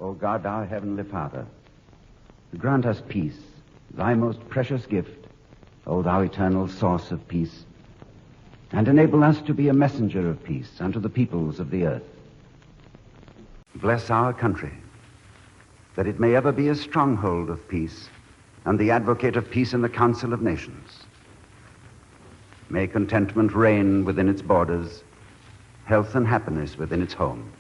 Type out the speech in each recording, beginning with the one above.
O God, our heavenly Father, grant us peace, thy most precious gift, O thou eternal source of peace, and enable us to be a messenger of peace unto the peoples of the earth. Bless our country, that it may ever be a stronghold of peace and the advocate of peace in the Council of Nations. May contentment reign within its borders, health and happiness within its homes.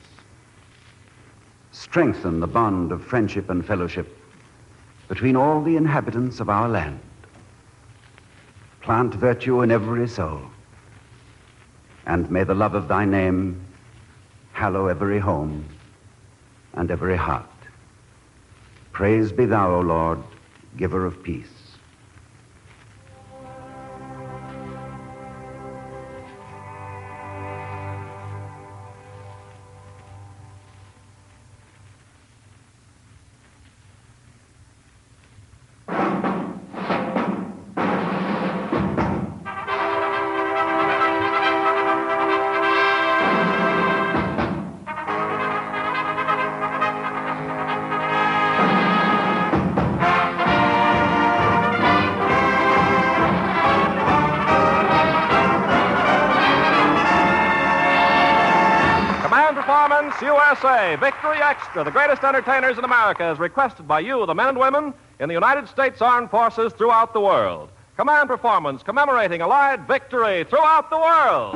Strengthen the bond of friendship and fellowship between all the inhabitants of our land. Plant virtue in every soul, and may the love of thy name hallow every home and every heart. Praise be thou, O Lord, giver of peace. USA, Victory Extra, the greatest entertainers in America, is requested by you, the men and women in the United States Armed Forces throughout the world. Command performance commemorating Allied victory throughout the world.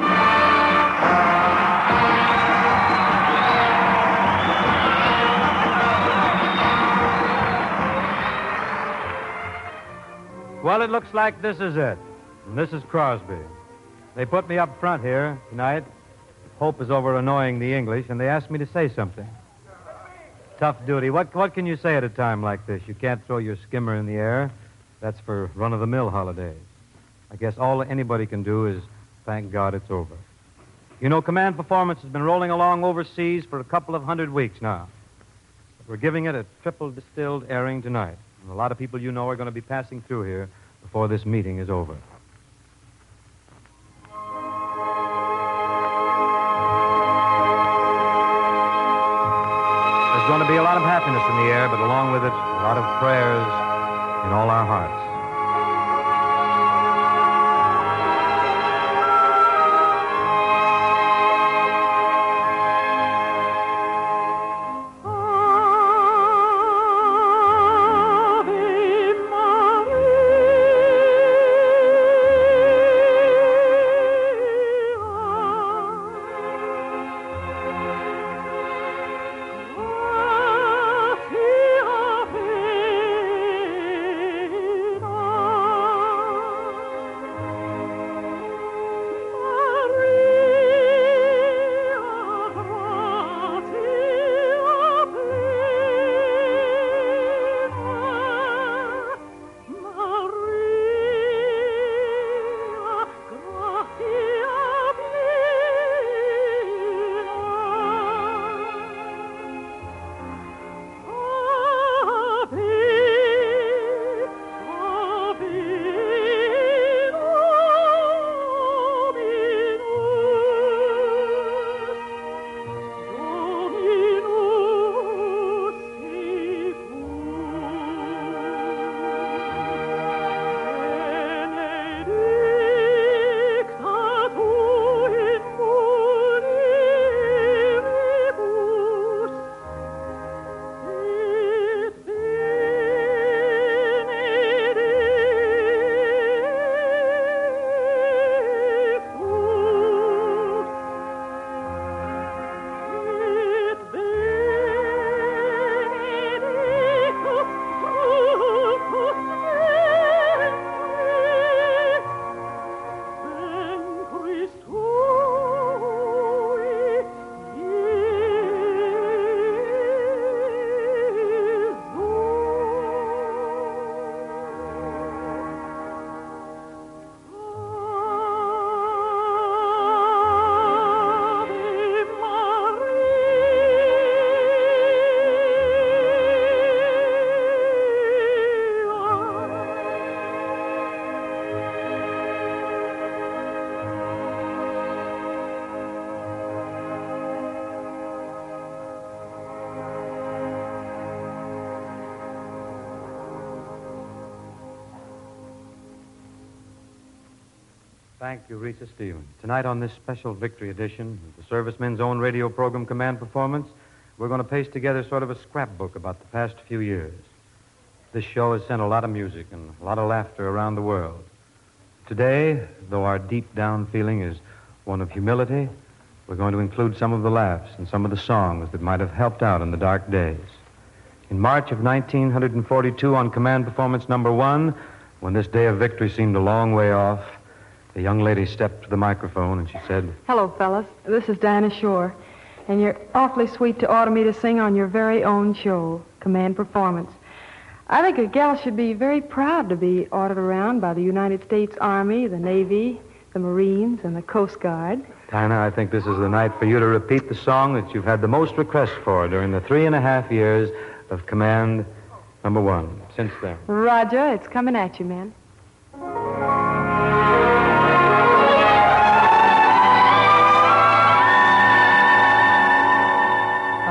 Well, it looks like this is it. And this is Crosby. They put me up front here tonight. Hope is over annoying the English, and they asked me to say something. Tough duty. What can you say at a time like this? You can't throw your skimmer in the air. That's for run-of-the-mill holidays. I guess all anybody can do is thank God it's over. You know, command performance has been rolling along overseas for a couple of 100 weeks now. But we're giving it a triple distilled airing tonight. And a lot of people you know are going to be passing through here before this meeting is over. There's going to be a lot of happiness in the air, but along with it, a lot of prayers in all our hearts. Thank you, Risa Stevens. Tonight on this special victory edition of the Servicemen's Own radio program Command Performance, we're going to paste together sort of a scrapbook about the past few years. This show has sent a lot of music and a lot of laughter around the world. Today, though our deep down feeling is one of humility, we're going to include some of the laughs and some of the songs that might have helped out in the dark days. In March of 1942, on Command Performance number 1, when this day of victory seemed a long way off, a young lady stepped to the microphone and she said, "Hello, fellas. This is Dinah Shore, and you're awfully sweet to order me to sing on your very own show, Command Performance. I think a gal should be very proud to be ordered around by the United States Army, the Navy, the Marines, and the Coast Guard." Dinah, I think this is the night for you to repeat the song that you've had the most requests for during the 3.5 years of Command number 1 since then. Roger, it's coming at you, man.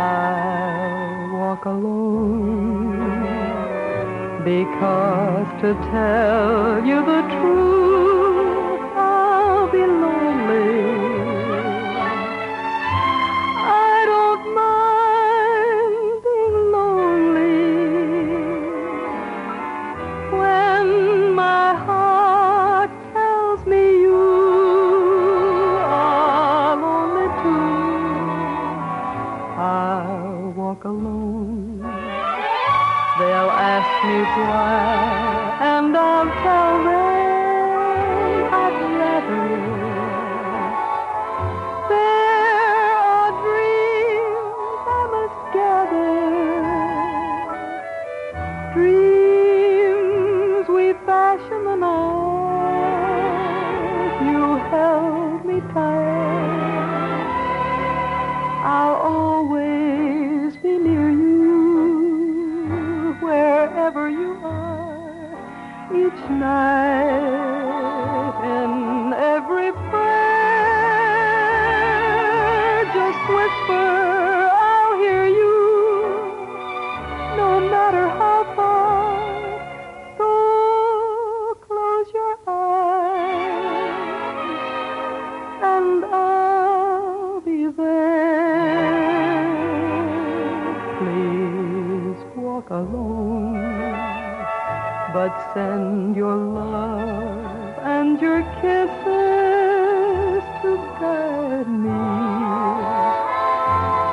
I'll walk alone because to tell you the truth, I'll be lonely. I don't mind being lonely when my heart tells me you are lonely too. I'll walk alone. They'll ask me why, and I'll tell them I'd rather. There are dreams I must gather, dreams we fashioned the night you held me tight. I'll always be near you, wherever you are, each night, in every prayer. Just whisper, I'll hear you, no matter how far. So close your eyes, and I'll be there. Please walk alone, but send your love and your kisses to guide me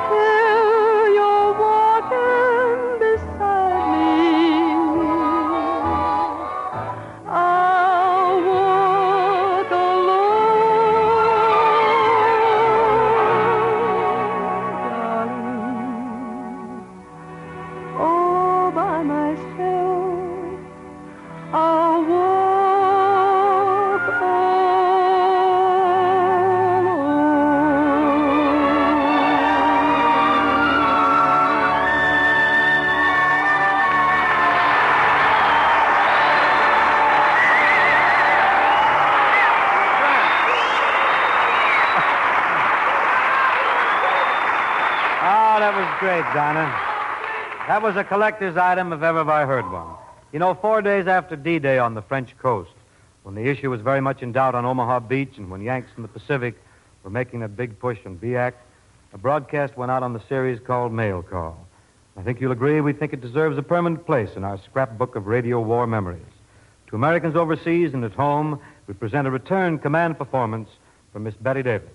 till you're walking beside me. I'll walk alone, darling, all by myself. I'll walk "Oh, that was great, Dinah. That was a collector's item if ever I heard one. You know, 4 days after D-Day on the French coast, when the issue was very much in doubt on Omaha Beach and when Yanks from the Pacific were making a big push on BIAC, a broadcast went out on the series called Mail Call. I think you'll agree we think it deserves a permanent place in our scrapbook of radio war memories. To Americans overseas and at home, we present a return command performance from Miss Betty Davis.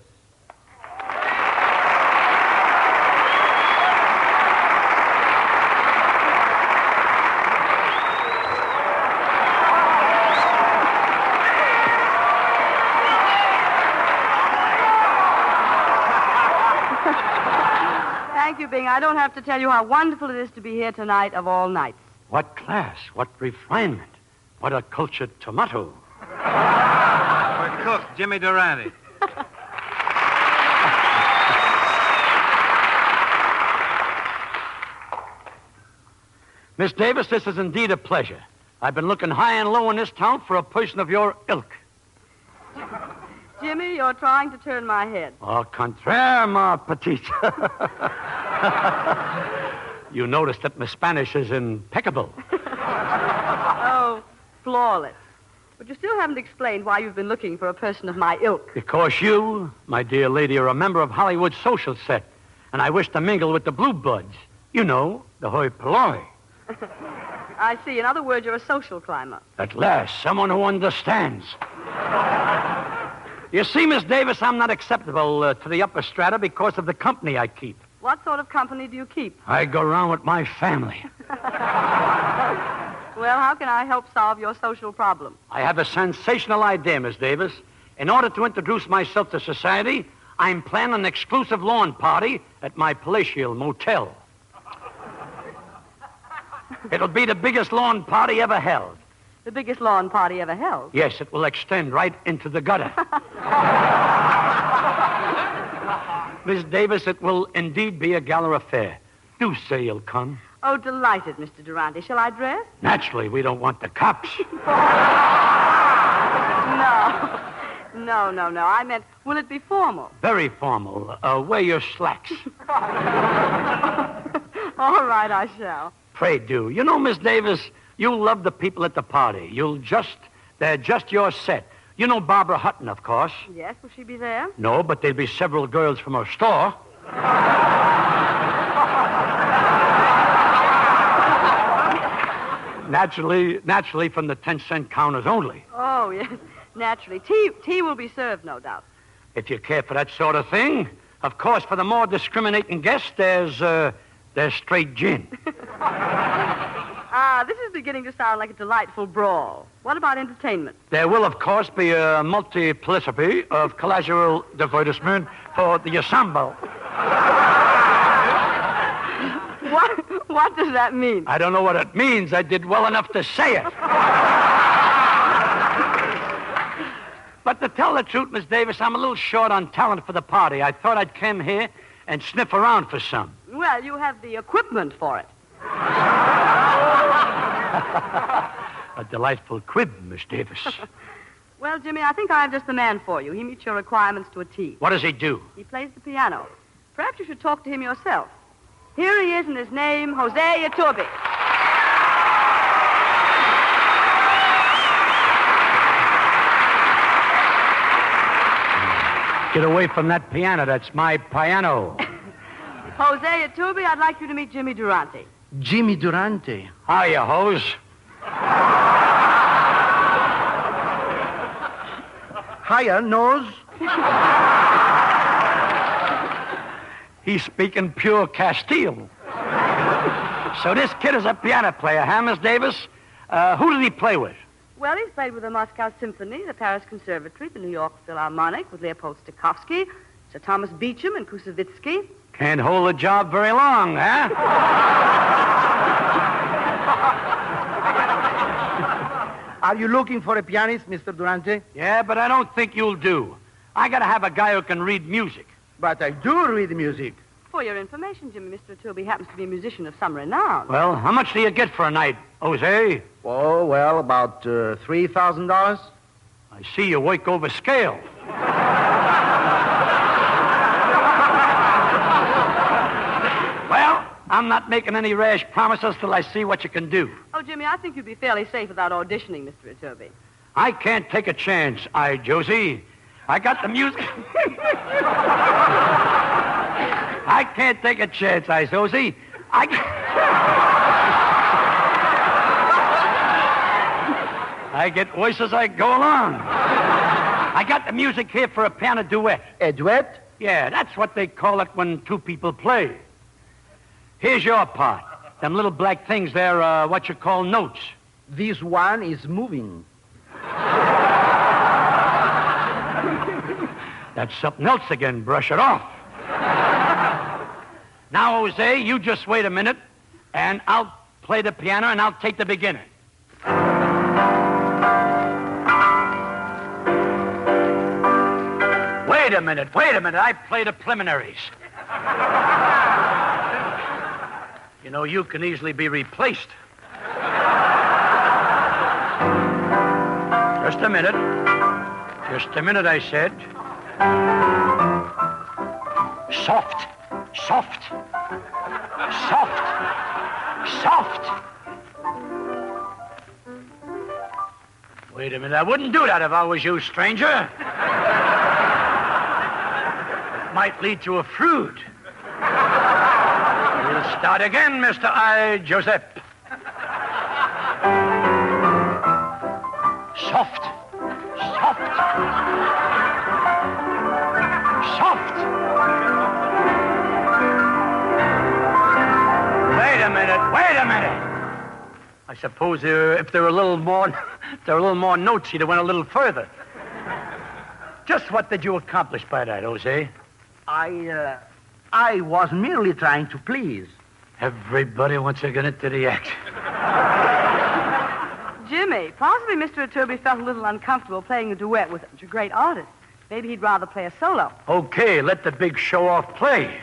Thank you, Bing. I don't have to tell you how wonderful it is to be here tonight of all nights. What class, what refinement, what a cultured tomato. For cook, Jimmy Durante. Miss Davis, this is indeed a pleasure. I've been looking high and low in this town for a person of your ilk. Jimmy, you're trying to turn my head. Au contraire, ma petite. You notice that my Spanish is impeccable. Oh, flawless. But you still haven't explained why you've been looking for a person of my ilk. Because you, my dear lady, are a member of Hollywood's social set, and I wish to mingle with the blue bloods. You know, the hoi polloi. I see. In other words, you're a social climber. At last, someone who understands. You see, Miss Davis, I'm not acceptable to the upper strata because of the company I keep. What sort of company do you keep? I go around with my family. Well, how can I help solve your social problem? I have a sensational idea, Miss Davis. In order to introduce myself to society, I'm planning an exclusive lawn party at my palatial motel. It'll be the biggest lawn party ever held. The biggest lawn party ever held? Yes, it will extend right into the gutter. Miss Davis, it will indeed be a gala affair. Do say you'll come. Oh, delighted, Mr. Durante. Shall I dress? Naturally, we don't want the cops. No. I meant, will it be formal? Very formal. Wear your slacks. All right, I shall. Pray do. You know, Miss Davis, you'll love the people at the party. They're just your set. You know Barbara Hutton, of course. Yes, will she be there? No, but there'll be several girls from her store. Naturally from the 10-cent counters only. Oh, yes, naturally. Tea will be served, no doubt. If you care for that sort of thing. Of course, for the more discriminating guests, there's straight gin. This is beginning to sound like a delightful brawl. What about entertainment? There will, of course, be a multiplicity of collateral divertisement for the ensemble. What does that mean? I don't know what it means. I did well enough to say it. But to tell the truth, Miss Davis, I'm a little short on talent for the party. I thought I'd come here and sniff around for some. Well, you have the equipment for it. A delightful quib, Miss Davis. Well, Jimmy, I think I have just the man for you. He meets your requirements to a T. What does he do? He plays the piano. Perhaps you should talk to him yourself. Here he is, and his name, Jose Iturbi. Get away from that piano. That's my piano. Jose Iturbi, I'd like you to meet Jimmy Durante. Jimmy Durante. Hiya, Hose. Hiya, nose. He's speaking pure Castile. So this kid is a piano player, huh, Miss Davis? Who did he play with? Well, he's played with the Moscow Symphony, the Paris Conservatory, the New York Philharmonic, with Leopold Stokowski, Sir Thomas Beecham, and Kusevitsky. Can't hold the job very long, huh? Are you looking for a pianist, Mr. Durante? Yeah, but I don't think you'll do. I gotta have a guy who can read music. But I do read music. For your information, Jimmy, Mr. Iturbi happens to be a musician of some renown. Well, how much do you get for a night, Jose? Oh, well, about $3,000. I see you work over scale. Well, I'm not making any rash promises till I see what you can do. Oh, Jimmy, I think you'd be fairly safe without auditioning, Mr. Iturbi. I can't take a chance, Josie. I got the music. I can't take a chance, Josie. I get worse as I go along. I got the music here for a piano duet. A duet? Yeah, that's what they call it when two people play. Here's your part. Them little black things, they're what you call notes. This one is moving. That's something else again. Brush it off. Now, Jose, you just wait a minute, and I'll play the piano, and I'll take the beginner. Wait a minute. I play the preliminaries. You know, you can easily be replaced. Just a minute, I said. Soft. Wait a minute. I wouldn't do that if I was you, stranger. It might lead to a fruit. We'll start again, Mr. I. Joseph. Soft. Soft. Soft. Wait a minute. I suppose if there were a little more notes, he'd have went a little further. Just what did you accomplish by that, Jose? I was merely trying to please. Everybody wants to get into the act. Jimmy, possibly Mr. Iturbi felt a little uncomfortable playing a duet with such a great artist. Maybe he'd rather play a solo. Okay, let the big show-off play.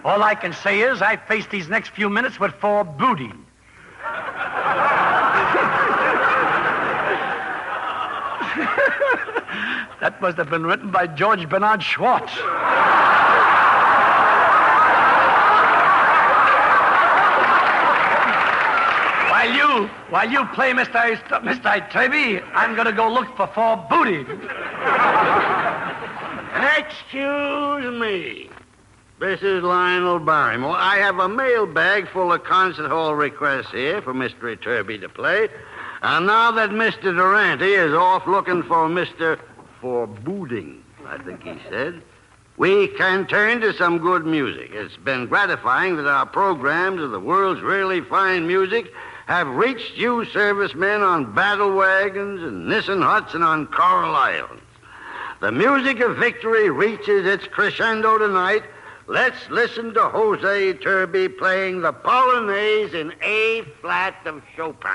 All I can say is I face these next few minutes with foreboding. That must have been written by George Bernard Schwartz. While you play Mr. Iturbi, I'm going to go look for foreboding. Excuse me. This is Lionel Barrymore. I have a mailbag full of concert hall requests here for Mr. Iturbi to play. And now that Mr. Durante is off looking for Mr. Foreboding, I think he said, we can turn to some good music. It's been gratifying that our programs of the world's really fine music have reached you servicemen on battle wagons and Nissen huts and on Coral Islands. The music of victory reaches its crescendo tonight. Let's listen to Jose Iturbi playing the Polonaise in A-flat of Chopin.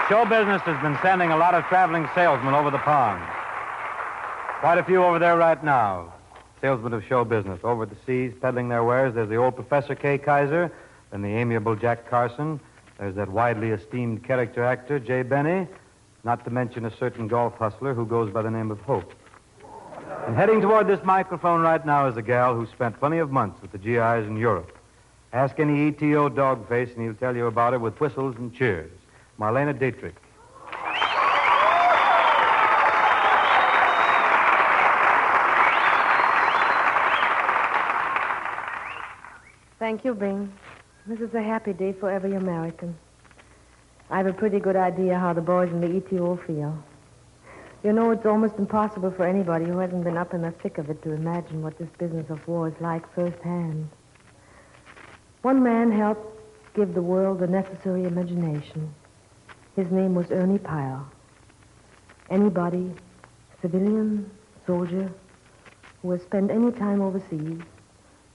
Show business has been sending a lot of traveling salesmen over the pond. Quite a few over there right now. Salesmen of show business. Over at the seas, peddling their wares, there's the old Professor Kaye Kaiser, then the amiable Jack Carson. There's that widely esteemed character actor, Jay Benny, not to mention a certain golf hustler who goes by the name of Hope. And heading toward this microphone right now is a gal who spent plenty of months with the GIs in Europe. Ask any ETO dogface and he'll tell you about her with whistles and cheers. Marlene Dietrich. Thank you, Bing. This is a happy day for every American. I have a pretty good idea how the boys in the ETO feel. You know, it's almost impossible for anybody who hasn't been up in the thick of it to imagine what this business of war is like firsthand. One man helped give the world the necessary imagination. His name was Ernie Pyle. Anybody, civilian, soldier, who has spent any time overseas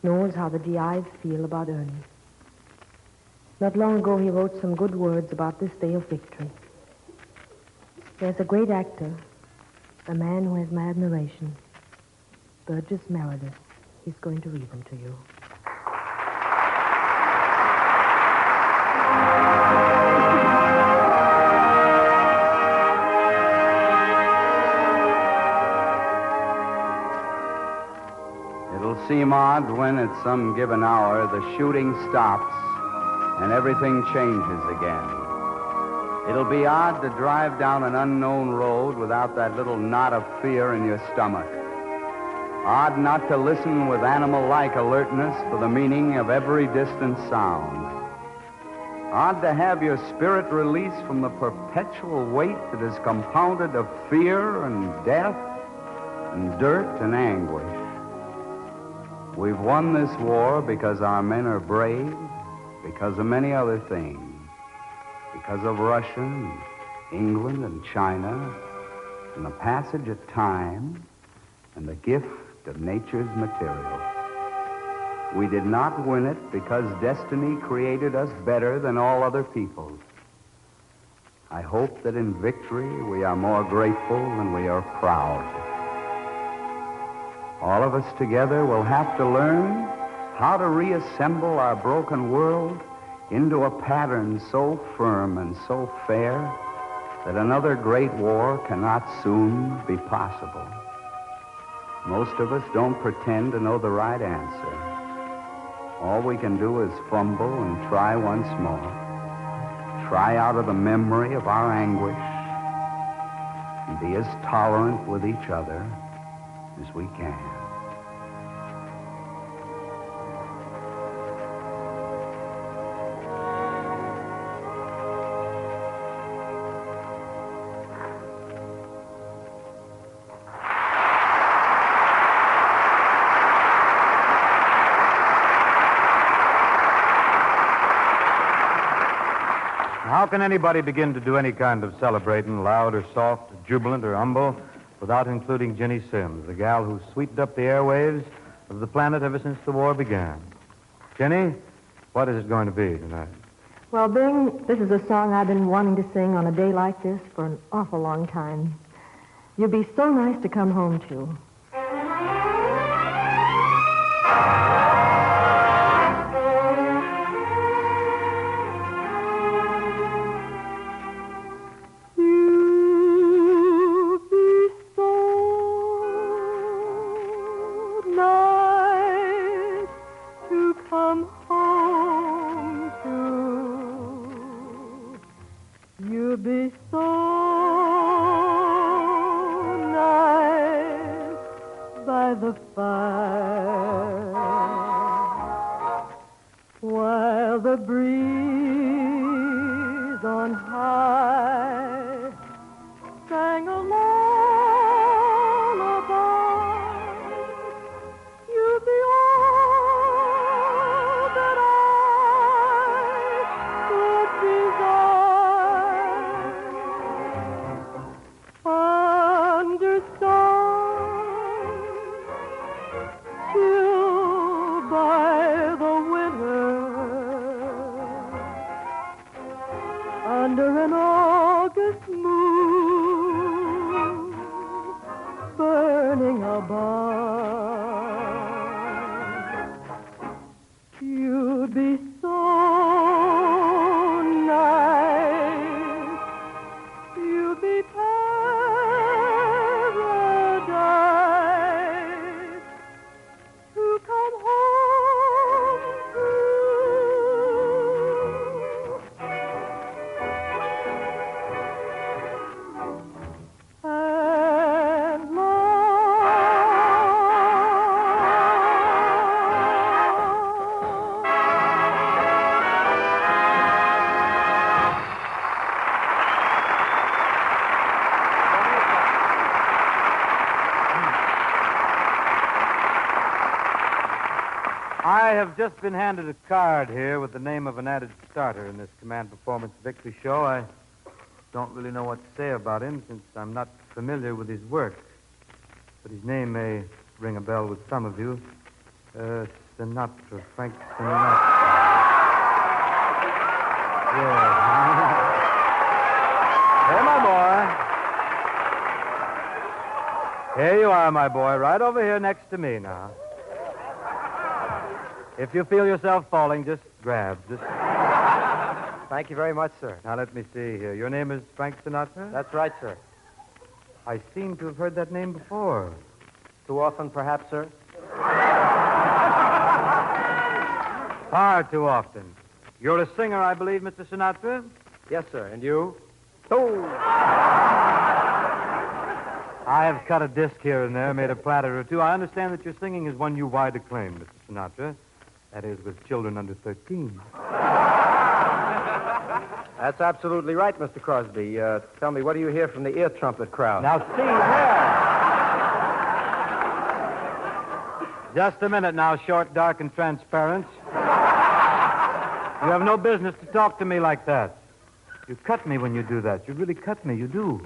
knows how the GIs feel about Ernie. Not long ago, he wrote some good words about this day of victory. There's a great actor, a man who has my admiration, Burgess Meredith. He's going to read them to you. It'll seem odd when at some given hour the shooting stops and everything changes again. It'll be odd to drive down an unknown road without that little knot of fear in your stomach. Odd not to listen with animal-like alertness for the meaning of every distant sound. Odd to have your spirit released from the perpetual weight that is compounded of fear and death and dirt and anguish. We've won this war because our men are brave, because of many other things. Because of Russia and England and China and the passage of time and the gift of nature's material. We did not win it because destiny created us better than all other peoples. I hope that in victory we are more grateful than we are proud. All of us together will have to learn how to reassemble our broken world into a pattern so firm and so fair that another great war cannot soon be possible. Most of us don't pretend to know the right answer. All we can do is fumble and try once more. Try out of the memory of our anguish and be as tolerant with each other as we can. How can anybody begin to do any kind of celebrating, loud or soft, jubilant or humble, without including Jenny Sims, the gal who sweetened up the airwaves of the planet ever since the war began? Jenny, what is it going to be tonight? Well, Bing, this is a song I've been wanting to sing on a day like this for an awful long time. You'd be so nice to come home to. be paradise to come home to. And I have just been handed a card here with the name of an added starter in this command performance victory show. I don't really know what to say about him since I'm not familiar with his work. But his name may ring a bell with some of you. Sinatra, Frank Sinatra. Yeah. Hey, my boy. Here you are, my boy, right over here next to me now. If you feel yourself falling, just grab. Thank you very much, sir. Now, let me see here. Your name is Frank Sinatra? That's right, sir. I seem to have heard that name before. Too often, perhaps, sir? Far too often. You're a singer, I believe, Mr. Sinatra? Yes, sir. And you? Oh! I have cut a disc here and there, made a platter or two. I understand that your singing is one you wide acclaim, Mr. Sinatra. That is, with children under 13. That's absolutely right, Mr. Crosby. Tell me, what do you hear from the ear trumpet crowd? Now, see there. Just a minute now, short, dark, and transparent. You have no business to talk to me like that. You cut me when you do that. You really cut me. You do.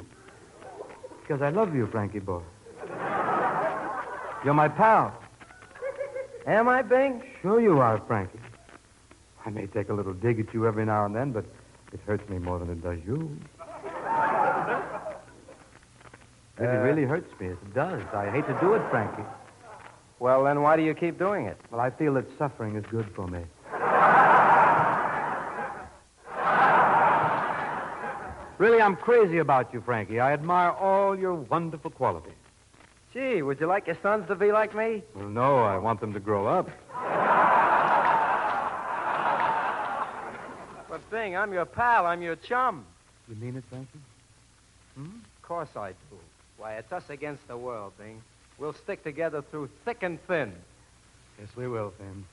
Because I love you, Frankie boy. You're my pal. Am I, Bing? Sure you are, Frankie. I may take a little dig at you every now and then, but it hurts me more than it does you. It really hurts me. It does. I hate to do it, Frankie. Well, then why do you keep doing it? Well, I feel that suffering is good for me. Really, I'm crazy about you, Frankie. I admire all your wonderful qualities. Gee, would you like your sons to be like me? Well, no, I want them to grow up. But, Bing, I'm your pal. I'm your chum. You mean it, Frankie? Of course I do. Why, it's us against the world, Bing. We'll stick together through thick and thin. Yes, we will, Finn.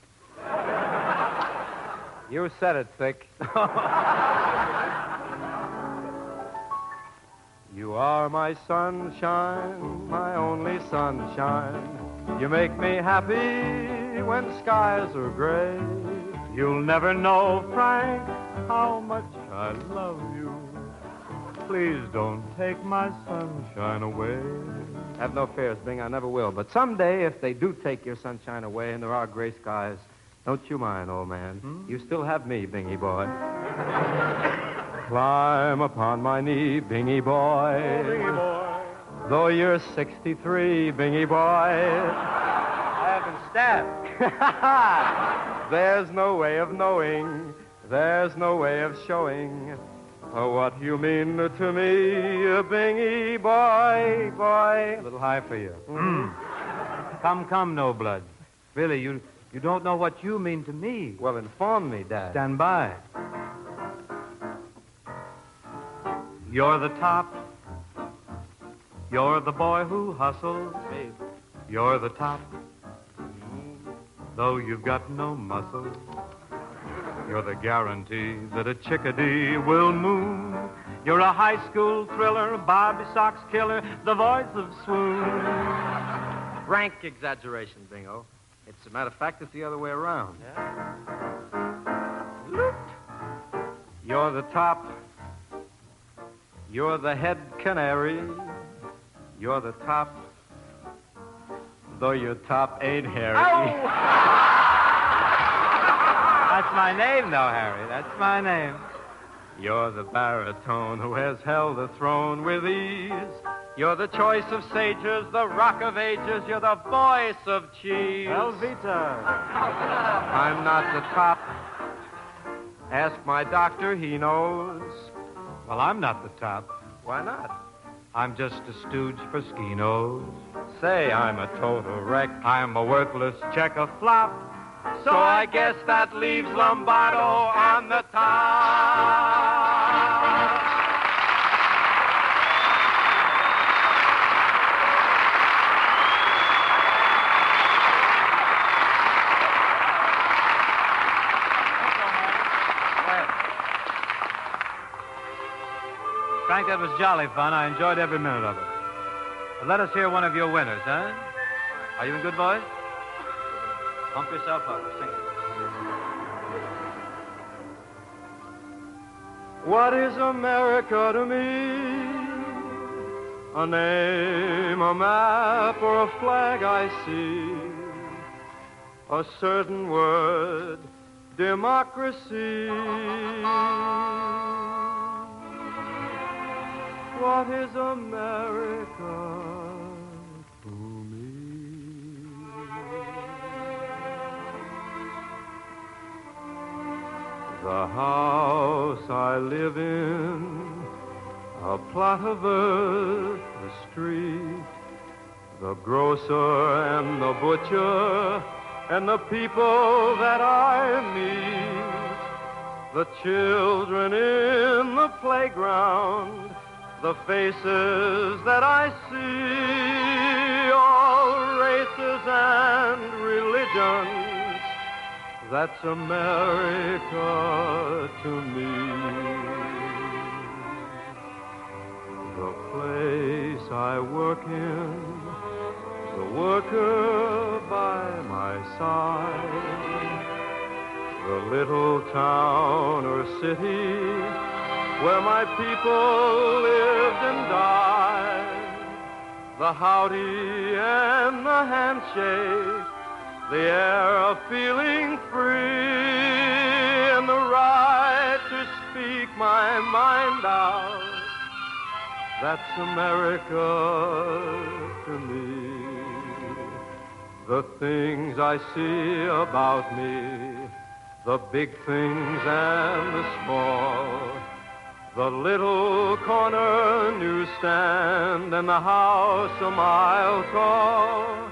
You said it, Thick. You are my sunshine, my only sunshine. You make me happy when skies are gray. You'll never know, Frank, how much I love you. Please don't take my sunshine away. Have no fears, Bing, I never will. But someday, if they do take your sunshine away and there are gray skies, don't you mind, old man. You still have me, Bingy boy. Climb upon my knee, Bingy boy. Oh, Bingy boy. Though you're 63, Bingy boy. I haven't stabbed. There's no way of knowing. There's no way of showing what you mean to me, Bingy boy, boy. A little high for you. Come, no blood. Really, you don't know what you mean to me. Well, inform me, Dad. Stand by. You're the top. You're the boy who hustles. Babe. You're the top. Though you've got no muscle. You're the guarantee that a chickadee will moo. You're a high school thriller, Bobby Sox killer, the voice of swoon. Rank exaggeration, Bingo. It's a matter of fact, it's the other way around. Yeah? You're the top. You're the head canary. You're the top. Though your top ain't hairy. That's my name, though, Harry. That's my name. You're the baritone who has held the throne with ease. You're the choice of sages, the rock of ages. You're the voice of cheese. Velveeta. I'm not the top. Ask my doctor, he knows. Well, I'm not the top. Why not? I'm just a stooge for Skinos. Say I'm a total wreck. I'm a worthless check of flop. So I guess that leaves Lombardo on the top. Frank, that was jolly fun. I enjoyed every minute of it. But let us hear one of your winners, huh? Are you in good voice? Pump yourself up. Sing it. What is America to me? A name, a map, or a flag I see. A certain word, democracy. What is America to me? The house I live in, a plot of earth, the street, the grocer and the butcher, and the people that I meet, the children in the playground, the faces that I see, all races and religions, that's America to me. The place I work in, the worker by my side, the little town or city where my people lived and died, the howdy and the handshake, the air of feeling free, and the right to speak my mind out, that's America to me. The things I see about me, the big things and the small, the little corner newsstand and the house a mile tall,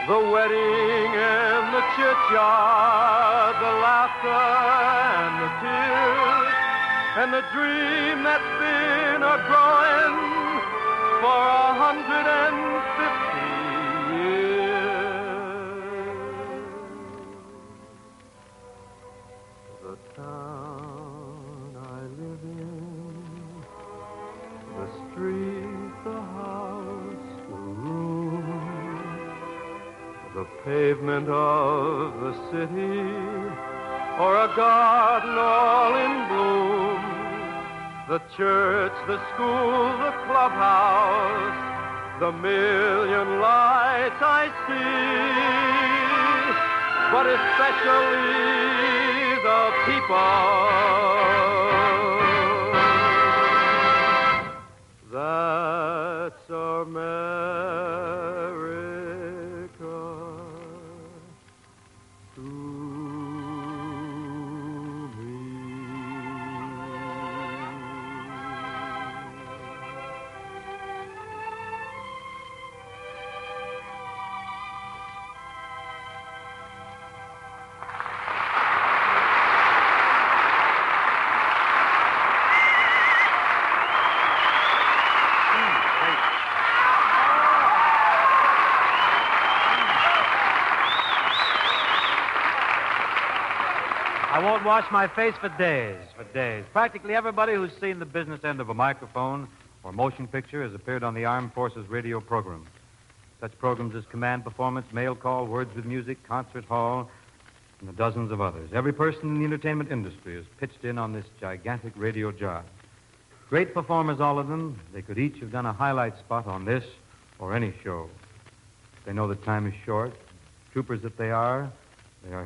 the wedding and the churchyard, the laughter and the tears, and the dream that's been a-growing for 150 years. The town I live in, the street, the house, the room, the pavement of the city, or a garden all in bloom, the church, the school, the clubhouse, the million lights I see, but especially the people. That's America to me. I won't wash my face for days, Practically everybody who's seen the business end of a microphone or motion picture has appeared on the Armed Forces radio program. Such programs as Command Performance, Mail Call, Words with Music, Concert Hall, and the dozens of others. Every person in the entertainment industry has pitched in on this gigantic radio job. Great performers, all of them. They could each have done a highlight spot on this or any show. They know that time is short. Troopers that they are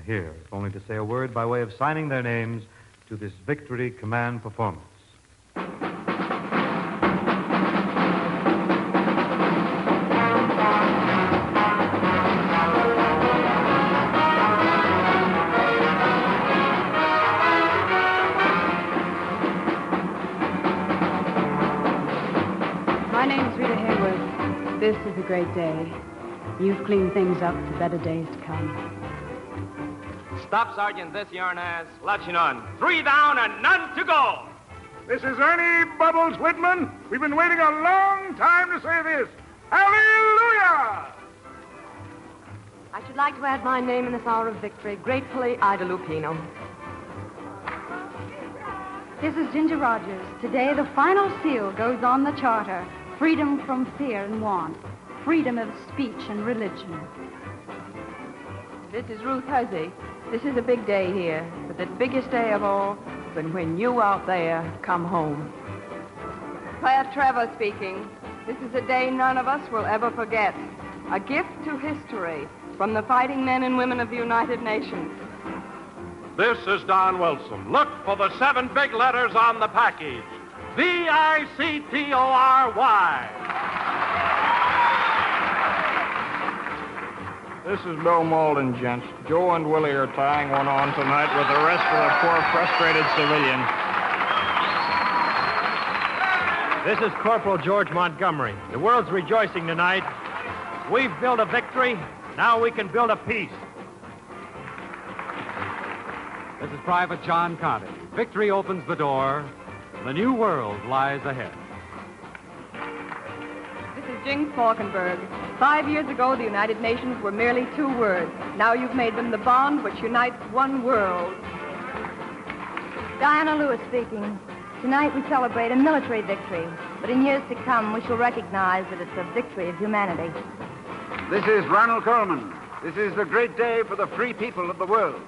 here, if only to say a word by way of signing their names to this Victory Command Performance. My name's Rita Hayworth. This is a great day. You've cleaned things up for better days to come. Stop, Sergeant. This yarn has latching on. 3 down and none to go. This is Ernie Bubbles Whitman. We've been waiting a long time to say this. Hallelujah! I should like to add my name in this hour of victory. Gratefully, Ida Lupino. This is Ginger Rogers. Today, the final seal goes on the charter. Freedom from fear and want. Freedom of speech and religion. This is Ruth Huzzy. This is a big day here, but the biggest day of all is when you out there come home. Claire Trevor speaking. This is a day none of us will ever forget. A gift to history from the fighting men and women of the United Nations. This is Don Wilson. Look for the 7 big letters on the package. V-I-C-T-O-R-Y. This is Bill Malden, gents. Joe and Willie are tying one on tonight with the rest of the poor frustrated civilians. This is Corporal George Montgomery. The world's rejoicing tonight. We've built a victory. Now we can build a peace. This is Private John Conte. Victory opens the door. The new world lies ahead. This is Jinx Falkenberg. 5 years ago, the United Nations were merely 2 words. Now you've made them the bond which unites one world. Diana Lewis speaking. Tonight we celebrate a military victory, but in years to come we shall recognize that it's a victory of humanity. This is Ronald Coleman. This is the great day for the free people of the world.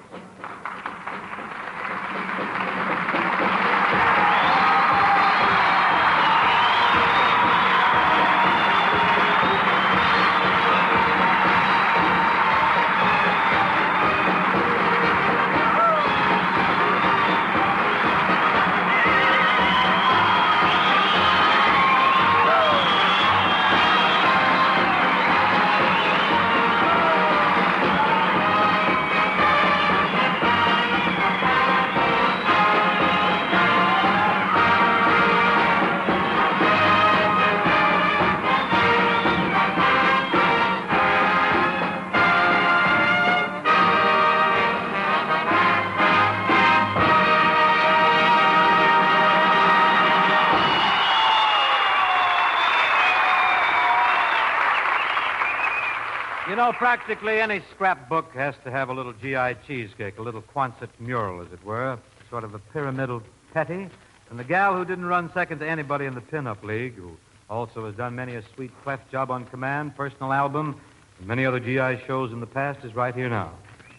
You know, practically any scrapbook has to have a little GI cheesecake, a little Quonset mural, as it were, sort of a pyramidal petty. And the gal who didn't run second to anybody in the Pin-Up League, who also has done many a sweet cleft job on Command, personal album, and many other GI shows in the past, is right here now.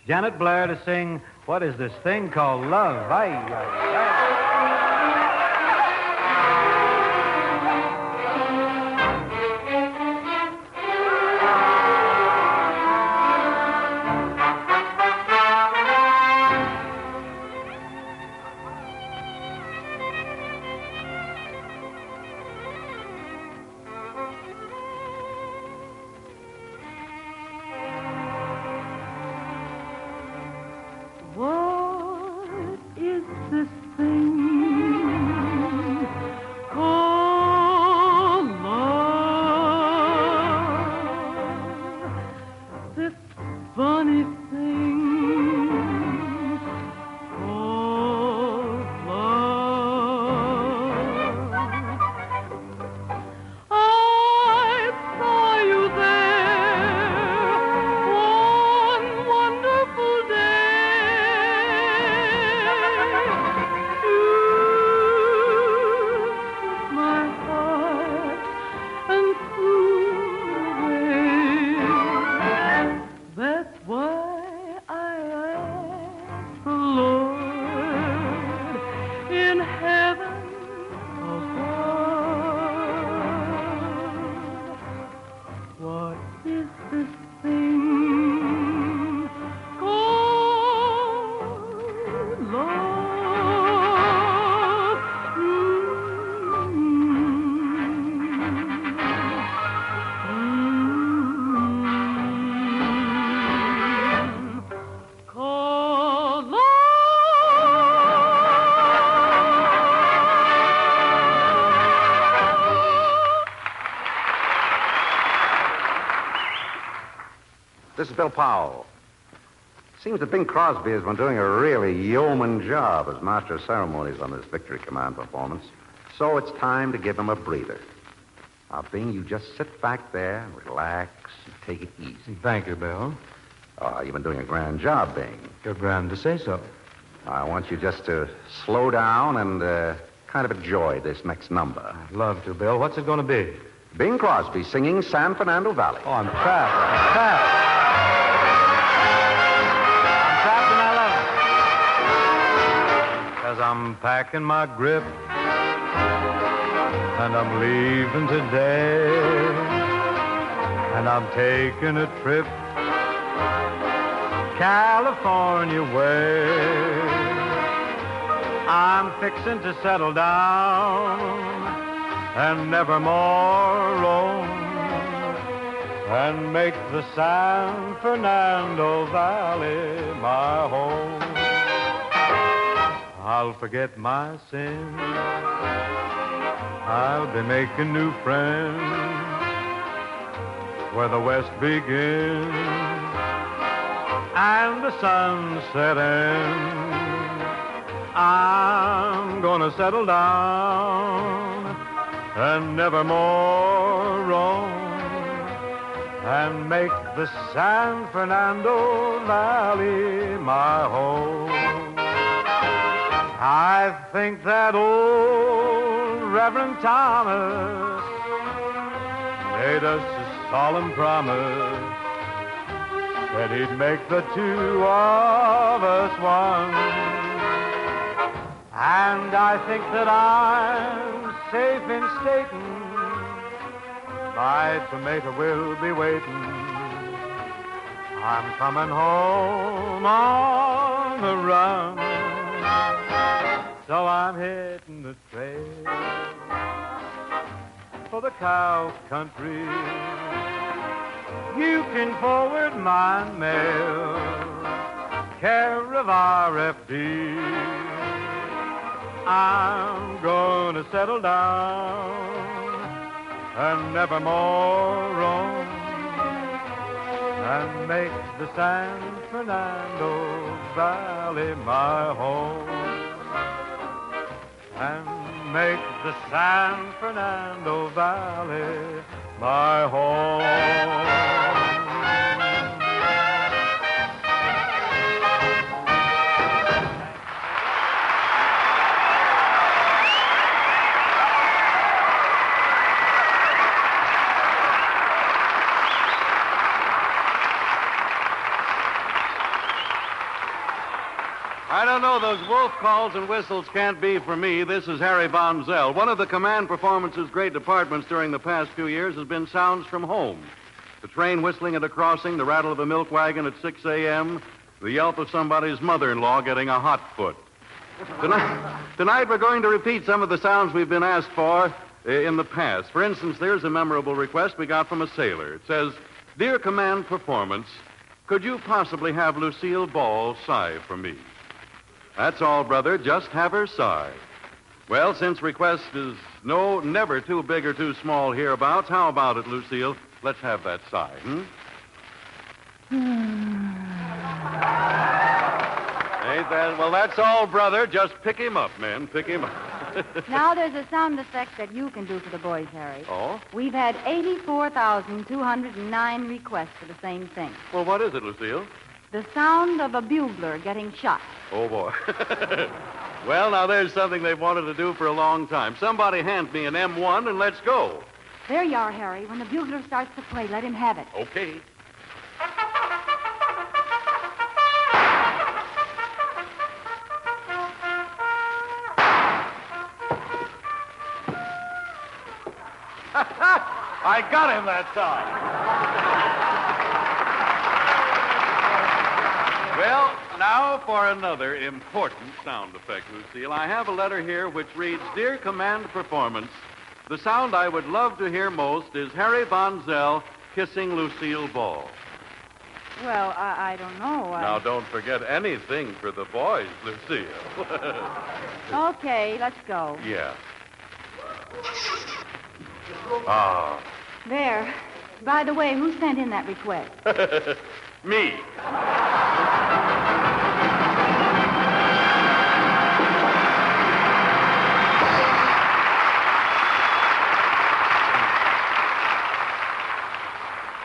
Janet Blair to sing, what is this thing called Love? Aye, aye, aye. This thing This is Bill Pyle. Seems that Bing Crosby has been doing a really yeoman job as master of ceremonies on this Victory Command performance. So it's time to give him a breather. Now, Bing, you just sit back there and relax and take it easy. Thank you, Bill. You've been doing a grand job, Bing. You're grand to say so. I want you just to slow down and kind of enjoy this next number. I'd love to, Bill. What's it going to be? Bing Crosby singing San Fernando Valley. Oh, I'm trapped. I'm trapped. As I'm packing my grip and I'm leaving today and I'm taking a trip California way. I'm fixing to settle down and never more roam and make the San Fernando Valley my home. I'll forget my sins. I'll be making new friends where the west begins and the sunset ends. I'm gonna settle down and never more roam and make the San Fernando Valley my home. I think that old Reverend Thomas made us a solemn promise that he'd make the two of us one. And I think that I'm safe in stating my tomato will be waiting. I'm coming home on the run. So I'm hitting the trail for the cow country. You can forward my mail, care of RFD. I'm gonna settle down and never more roam and make the San Fernando Valley my home. And make the San Fernando Valley my home. I don't know. Those wolf calls and whistles can't be for me. This is Harry Von Zell. One of the command performance's great departments during the past few years has been sounds from home. The train whistling at a crossing, the rattle of a milk wagon at 6 a.m., the yelp of somebody's mother-in-law getting a hot foot. Tonight we're going to repeat some of the sounds we've been asked for in the past. For instance, there's a memorable request we got from a sailor. It says, "Dear command performance, could you possibly have Lucille Ball sigh for me?" That's all, brother. Just have her sigh. Well, since request is never too big or too small hereabouts, how about it, Lucille? Let's have that sigh, Ain't that? Well, that's all, brother. Just pick him up, man. Pick him up. Now there's a sound effect that you can do for the boys, Harry. Oh? We've had 84,209 requests for the same thing. Well, what is it, Lucille? The sound of a bugler getting shot. Oh, boy. Well, now there's something they've wanted to do for a long time. Somebody hand me an M1 and let's go. There you are, Harry. When the bugler starts to play, let him have it. Okay. I got him that time. Well, now for another important sound effect, Lucille. I have a letter here which reads, "Dear Command Performance, the sound I would love to hear most is Harry Von Zell kissing Lucille Ball." Well, I don't know. Now, don't forget anything for the boys, Lucille. Okay, let's go. Yeah. Ah. There. By the way, who sent in that request? Me.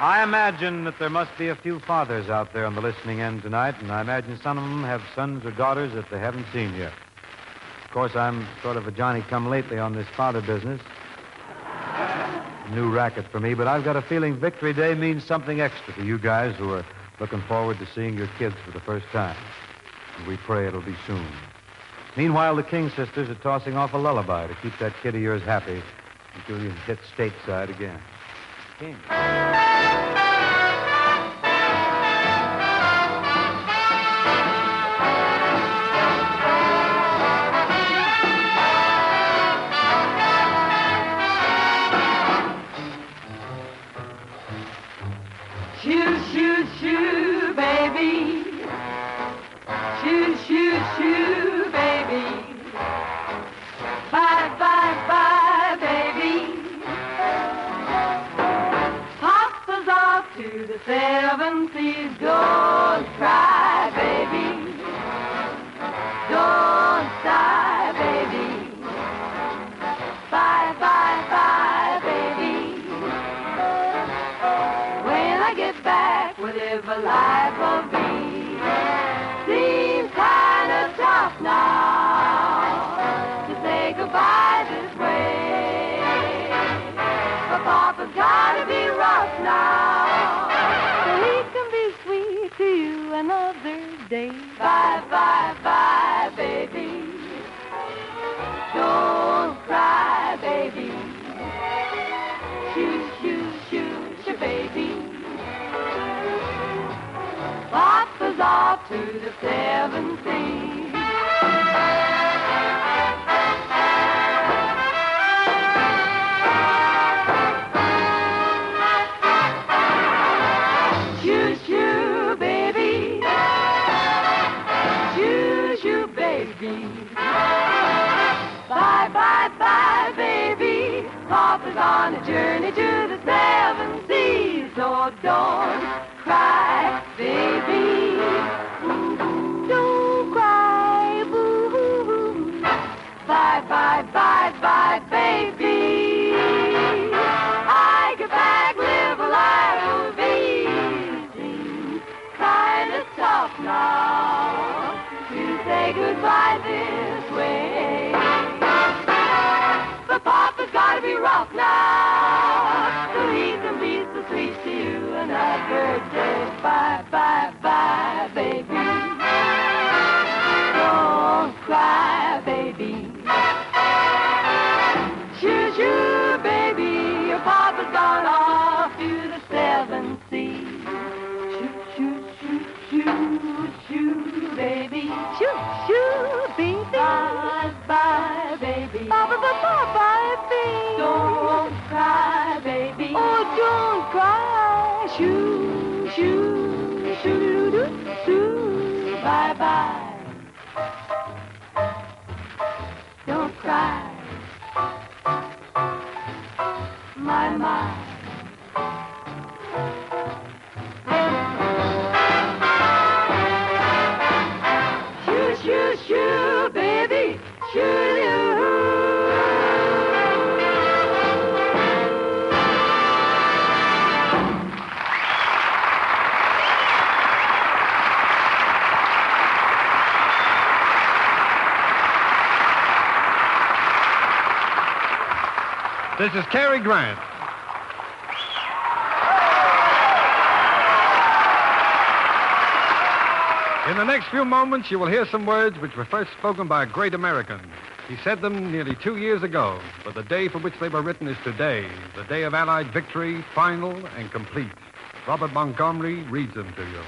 I imagine that there must be a few fathers out there on the listening end tonight, and I imagine some of them have sons or daughters that they haven't seen yet. Of course, I'm sort of a Johnny-come-lately on this father business. New racket for me, but I've got a feeling Victory Day means something extra to you guys who are looking forward to seeing your kids for the first time. And we pray it'll be soon. Meanwhile, the King sisters are tossing off a lullaby to keep that kid of yours happy until you hit stateside again. King. Shoo, shoo, shoo, baby. Shoo, shoo, shoo, baby. Bye, bye, bye, baby. Papa's off to the 7 seas. Don't cry, baby. Don't sigh, baby. Bye, bye, bye, baby. When I get back, whatever life will be, seems kind of tough now to say goodbye this way. But Papa's gotta be rough now, so he can be sweet to you another day. Bye, bye, bye, baby. Don't cry, baby. Shoo, shoo, shoo, shoo, baby. Papa's off to the 7 seas. Shoo, shoo, baby. Shoo, shoo, baby. Bye, bye, bye, baby. Papa's on a journey to the 7 seas. So don't cry, baby. Don't cry, boo-hoo-hoo. Bye, bye, bye, bye, baby. I get back, live a life of easy. Kind of tough now to say goodbye this way. But Papa's gotta be rough now, so he can be so sweet to you another day. Bye, bye, bye, baby. Don't cry, baby. Shoo, shoo, baby. Your Papa's gone off to the 7 seas. Shoo, shoo, shoo, shoo, shoo, baby. Shoo, shoo, baby. Bye, bye, baby. Bye, bye, bye, bye, baby. Don't cry, baby. Oh, don't cry. Shoo, shoo, shoo, doo, shoo. Bye, bye. Don't cry. My, my. Shoo, shoo, shoo, baby. Shoo-doo. This is Cary Grant. In the next few moments, you will hear some words which were first spoken by a great American. He said them nearly 2 years ago, but the day for which they were written is today, the day of Allied victory, final and complete. Robert Montgomery reads them to you.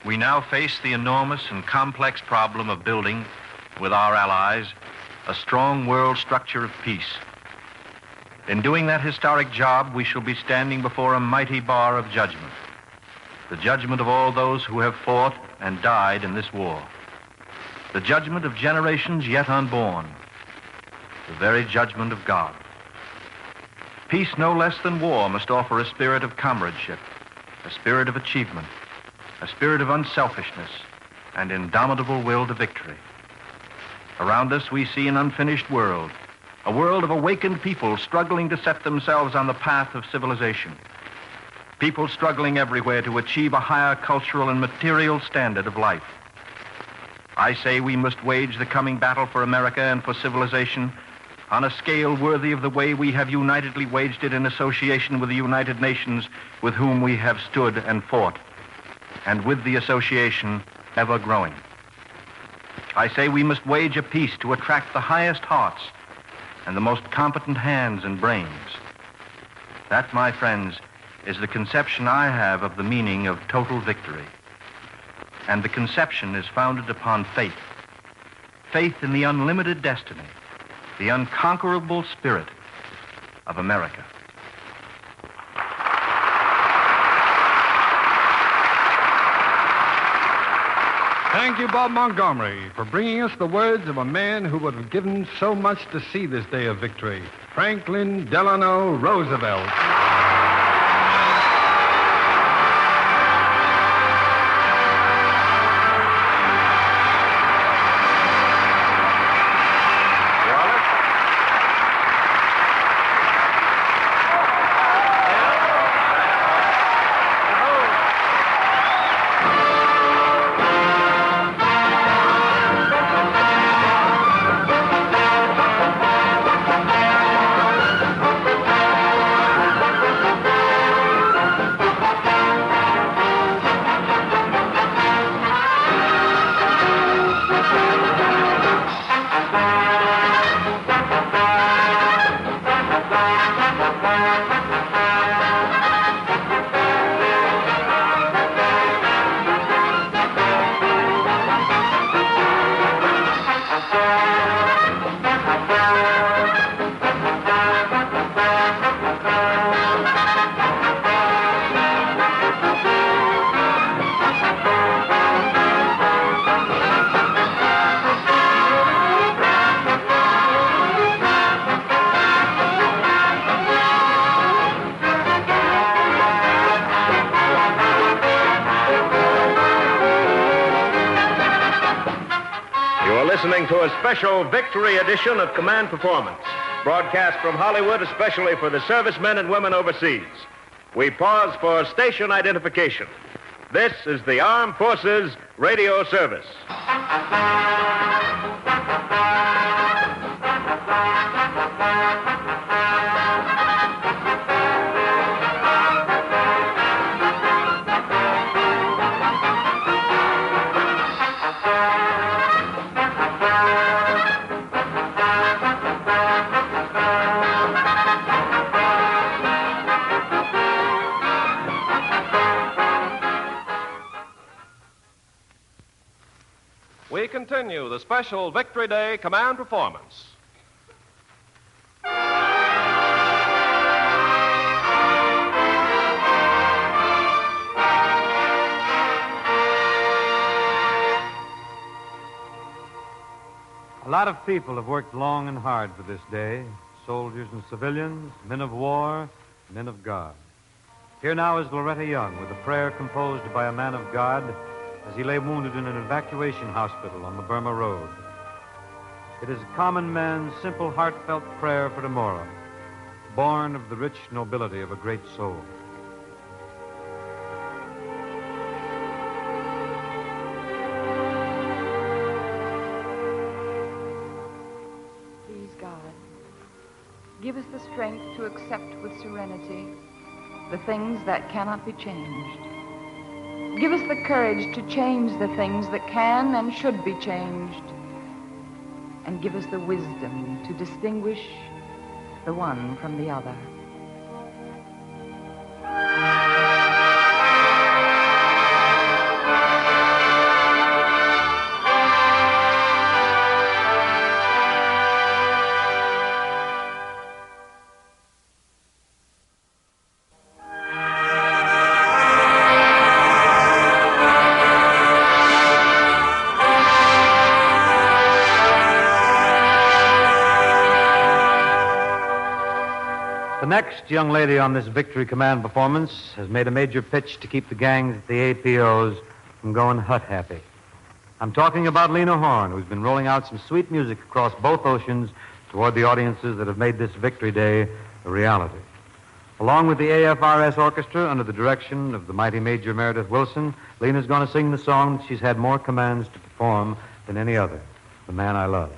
We now face the enormous and complex problem of building, with our allies, a strong world structure of peace. In doing that historic job, we shall be standing before a mighty bar of judgment. the judgment of all those who have fought and died in this war, the judgment of generations yet unborn, the very judgment of God. Peace, no less than war, must offer a spirit of comradeship, a spirit of achievement, a spirit of unselfishness, and indomitable will to victory. Around us, we see an unfinished world, a world of awakened people struggling to set themselves on the path of civilization. People struggling everywhere to achieve a higher cultural and material standard of life. I say we must wage the coming battle for America and for civilization on a scale worthy of the way we have unitedly waged it in association with the United Nations, with whom we have stood and fought, and with the association ever growing. I say we must wage a peace to attract the highest hearts and the most competent hands and brains. That, my friends, is the conception I have of the meaning of total victory. And the conception is founded upon faith. Faith in the unlimited destiny, the unconquerable spirit of America. Thank you, Bob Montgomery, for bringing us the words of a man who would have given so much to see this day of victory, Franklin Delano Roosevelt. Listening to a special victory edition of Command Performance, broadcast from Hollywood especially for the servicemen and women overseas. We pause for station identification. This is the Armed Forces Radio Service. We continue the special Victory Day Command Performance. A lot of people have worked long and hard for this day. Soldiers and civilians, men of war, men of God. Here now is Loretta Young with a prayer composed by a man of God as he lay wounded in an evacuation hospital on the Burma Road. It is a common man's simple, heartfelt prayer for tomorrow, born of the rich nobility of a great soul. Please, God, give us the strength to accept with serenity the things that cannot be changed. Give us the courage to change the things that can and should be changed. And give us the wisdom to distinguish the one from the other. next young lady on this Victory Command performance has made a major pitch to keep the gangs at the APOs from going hut-happy. I'm talking about Lena Horne, who's been rolling out some sweet music across both oceans toward the audiences that have made this Victory Day a reality. Along with the AFRS Orchestra, under the direction of the mighty Major Meredith Wilson, Lena's going to sing the song that she's had more commands to perform than any other, The Man I Love.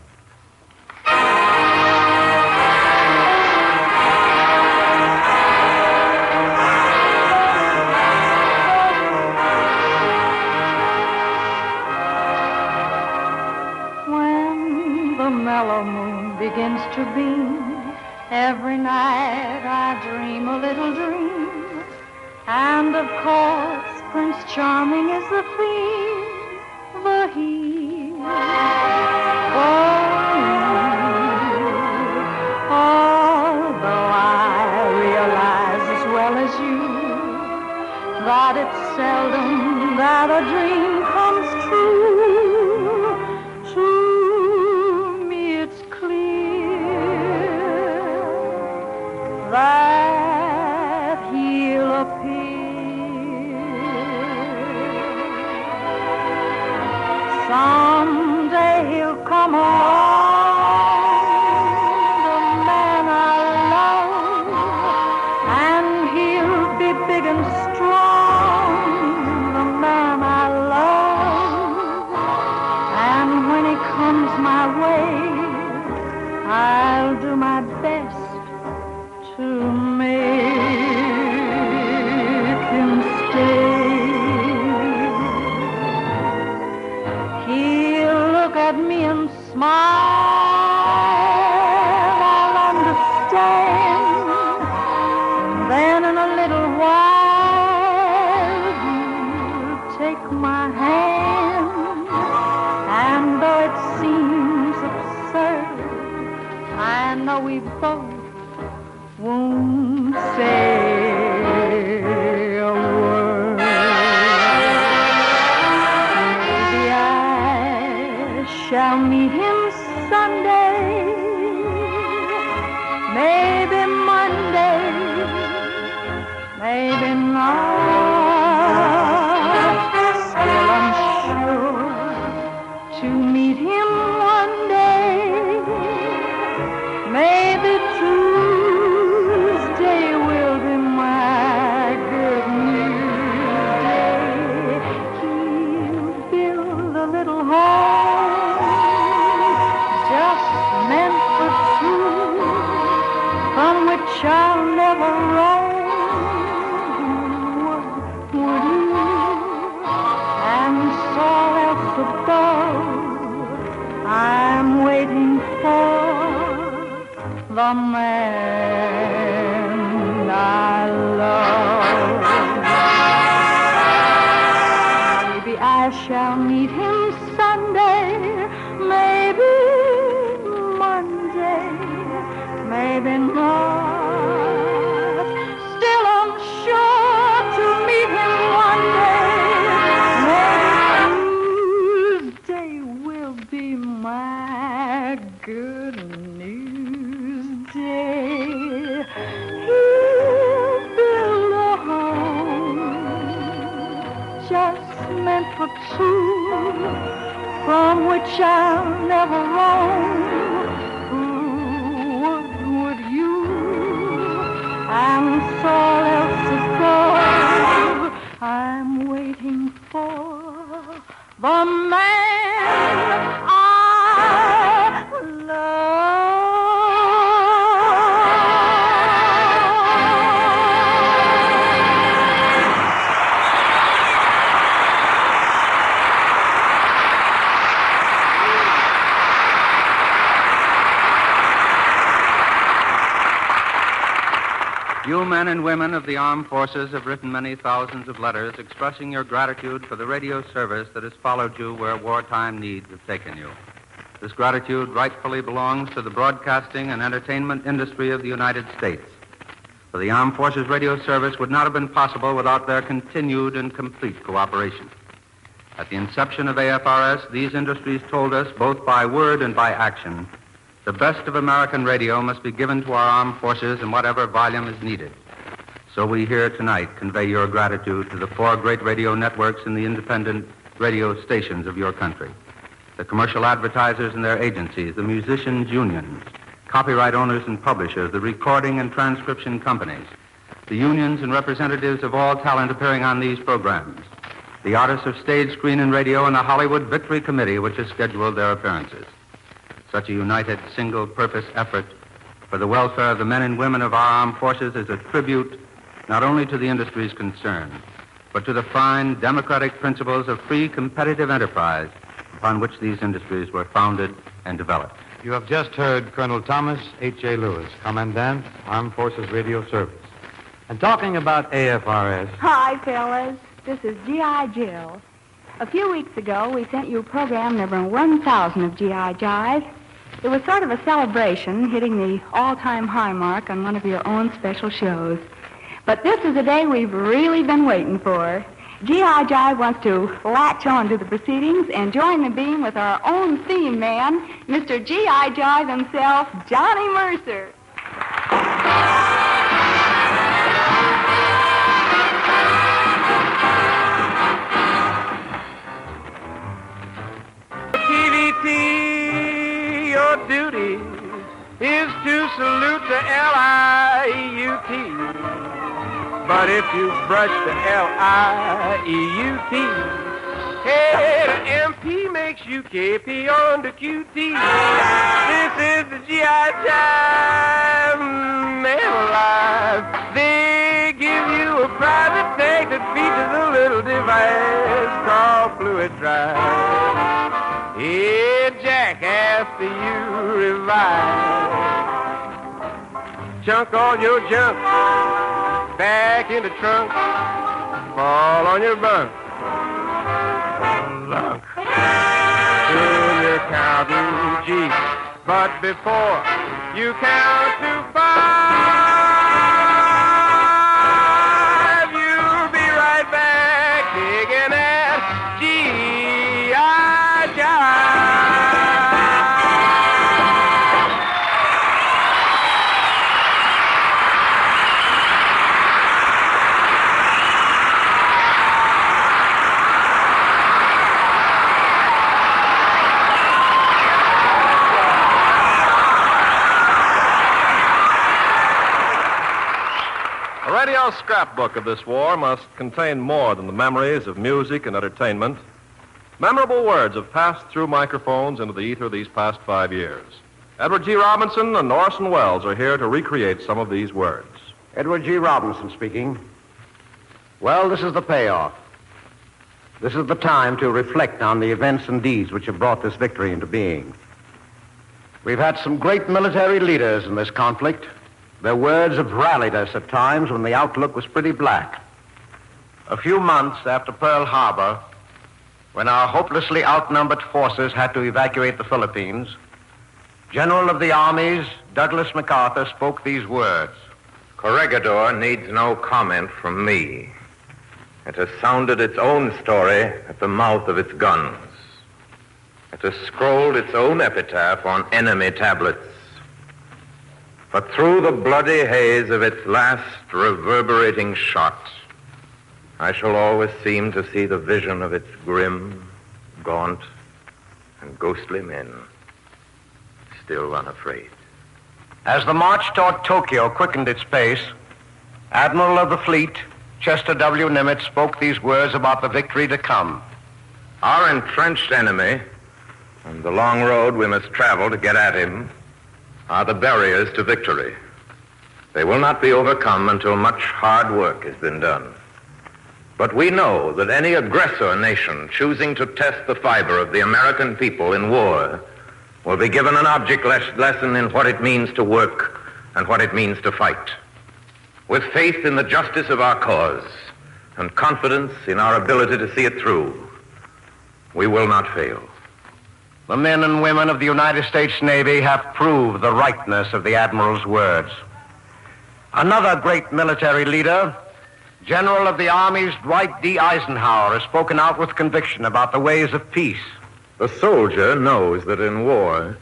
When the mellow moon begins to beam, every night I dream a little dream. And of course, Prince Charming is the theme, the he. Although I realize as well as you that it's seldom that a dream comes true, to me it's clear that he'll appear. Someday he'll come along, the man I love, and he'll be big and strong, the man I love. And when he comes my way, I'll do my best to make him stay. He'll look at me and smile, I'll understand. And then in a little while, he'll take my hand. And though it seems absurd, I know we both won't say a word. Maybe I shall meet him Sunday, maybe Monday, maybe not. Still I'm sure to meet him one day, maybe Tuesday will be my good news day. He'll build a little home just meant for two, from which I'll never roam. Would you? And so else above, I'm waiting for the man I love. Maybe I shall meet him Sunday, maybe Monday, maybe not. Still I'm sure to meet him one day. Maybe Tuesday will be my good news day. He'll build a home just meant for two, from which I'll never roam. Would you? And so else above, I'm waiting for the man I love. You men and women of the armed forces have written many thousands of letters expressing your gratitude for the radio service that has followed you where wartime needs have taken you. This gratitude rightfully belongs to the broadcasting and entertainment industry of the United States. For the armed forces radio service would not have been possible without their continued and complete cooperation. At the inception of AFRS, these industries told us, both by word and by action, The best of American radio must be given to our armed forces in whatever volume is needed. So we here tonight convey your gratitude to the 4 great radio networks and the independent radio stations of your country, the commercial advertisers and their agencies, the musicians' unions, copyright owners and publishers, the recording and transcription companies, the unions and representatives of all talent appearing on these programs, the artists of stage, screen, and radio, and the Hollywood Victory Committee, which has scheduled their appearances. Such a united, single-purpose effort for the welfare of the men and women of our armed forces is a tribute not only to the industries concerned, but to the fine democratic principles of free competitive enterprise upon which these industries were founded and developed. You have just heard Colonel Thomas H.A. Lewis, Commandant, Armed Forces Radio Service. And talking about AFRS... Hi, fellas. This is G.I. Jill. A few weeks ago, we sent you program number 1000 of G.I. Jive. It was sort of a celebration, hitting the all-time high mark on one of your own special shows. But this is the day we've really been waiting for. G.I. Jive wants to latch on to the proceedings and join the beam with our own theme man, Mr. G.I. Jive himself, Johnny Mercer. PVT, your duty is to salute the L-I-E-U-T. But if you brush the L-I-E-U-T, hey, the MP makes you KP on the QT. This is the G.I. Jive, man alive. They give you a private tank that features a little device called fluid drive. Hey, Jack, after you revive, chunk all your junk back in the trunk, fall on your bunk. Look, soon you're counting G, but before you count to 5, you'll be right back digging at G.I. Jive. A radio scrapbook of this war must contain more than the memories of music and entertainment. Memorable words have passed through microphones into the ether these past 5 years. Edward G. Robinson and Orson Welles are here to recreate some of these words. Edward G. Robinson speaking. Well, this is the payoff. This is the time to reflect on the events and deeds which have brought this victory into being. We've had some great military leaders in this conflict. Their words have rallied us at times when the outlook was pretty black. A few months after Pearl Harbor, when our hopelessly outnumbered forces had to evacuate the Philippines, General of the Armies Douglas MacArthur spoke these words. Corregidor needs no comment from me. It has sounded its own story at the mouth of its guns. It has scrolled its own epitaph on enemy tablets. But through the bloody haze of its last reverberating shot, I shall always seem to see the vision of its grim, gaunt, and ghostly men, still unafraid. As the march toward Tokyo quickened its pace, Admiral of the Fleet, Chester W. Nimitz, spoke these words about the victory to come. Our entrenched enemy, and the long road we must travel to get at him, are the barriers to victory. They will not be overcome until much hard work has been done. But we know that any aggressor nation choosing to test the fiber of the American people in war will be given an object lesson in what it means to work and what it means to fight. With faith in the justice of our cause and confidence in our ability to see it through, we will not fail. The men and women of the United States Navy have proved the rightness of the Admiral's words. Another great military leader, General of the Army's Dwight D. Eisenhower, has spoken out with conviction about the ways of peace. The soldier knows that in war,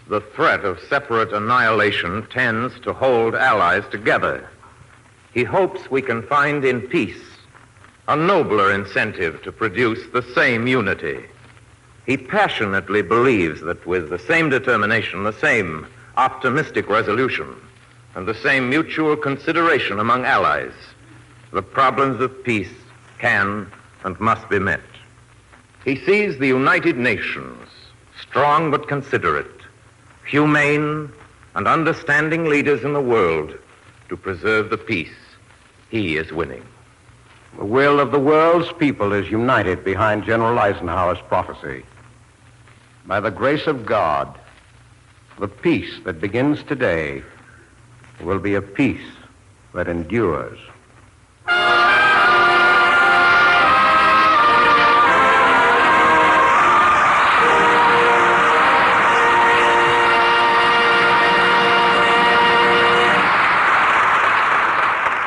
the threat of separate annihilation tends to hold allies together. He hopes we can find in peace a nobler incentive to produce the same unity. He passionately believes that with the same determination, the same optimistic resolution, and the same mutual consideration among allies, the problems of peace can and must be met. He sees the United Nations, strong but considerate, humane and understanding leaders in the world to preserve the peace he is winning. The will of the world's people is united behind General Eisenhower's prophecy. By the grace of God, the peace that begins today will be a peace that endures.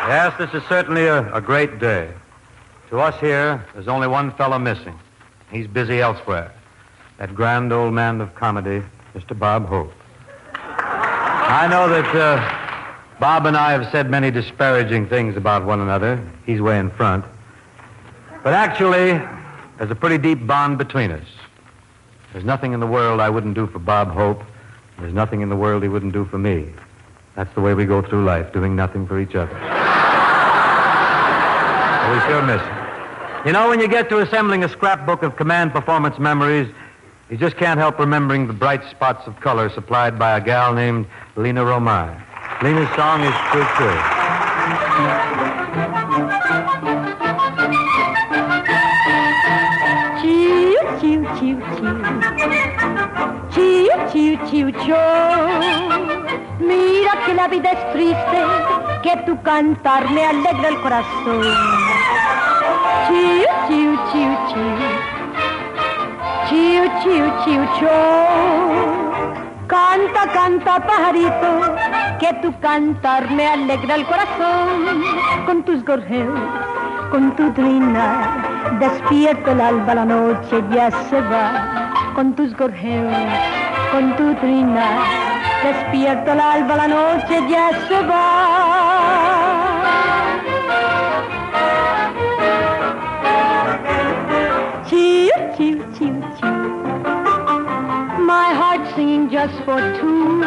Yes, this is certainly a great day. To us here, there's only one fellow missing. He's busy elsewhere. That grand old man of comedy, Mr. Bob Hope. I know that Bob and I have said many disparaging things about one another. He's way in front. But actually, there's a pretty deep bond between us. There's nothing in the world I wouldn't do for Bob Hope. There's nothing in the world he wouldn't do for me. That's the way we go through life, doing nothing for each other. We sure miss him. You know, when you get to assembling a scrapbook of command performance memories, you just can't help remembering the bright spots of color supplied by a gal named Lena Horne. Lena's song is True True. Chiu, chiu, chiu, chiu. Chiu, chiu, chiu, chiu. Mira que la vida es triste, que tu cantar me alegra el corazón. Chiu, chiu, chiu, chiu. Chiu, chiu, chiu, chiu. Canta, canta, pajarito, que tu cantar me alegra el corazón. Con tus gorjeos, con tu trina, despierta el alba, la noche ya se va. Con tus gorjeos, con tu trina, despierta el alba, la noche ya se va. Chiu, chiu, chiu, chiu. My heart singing just for two.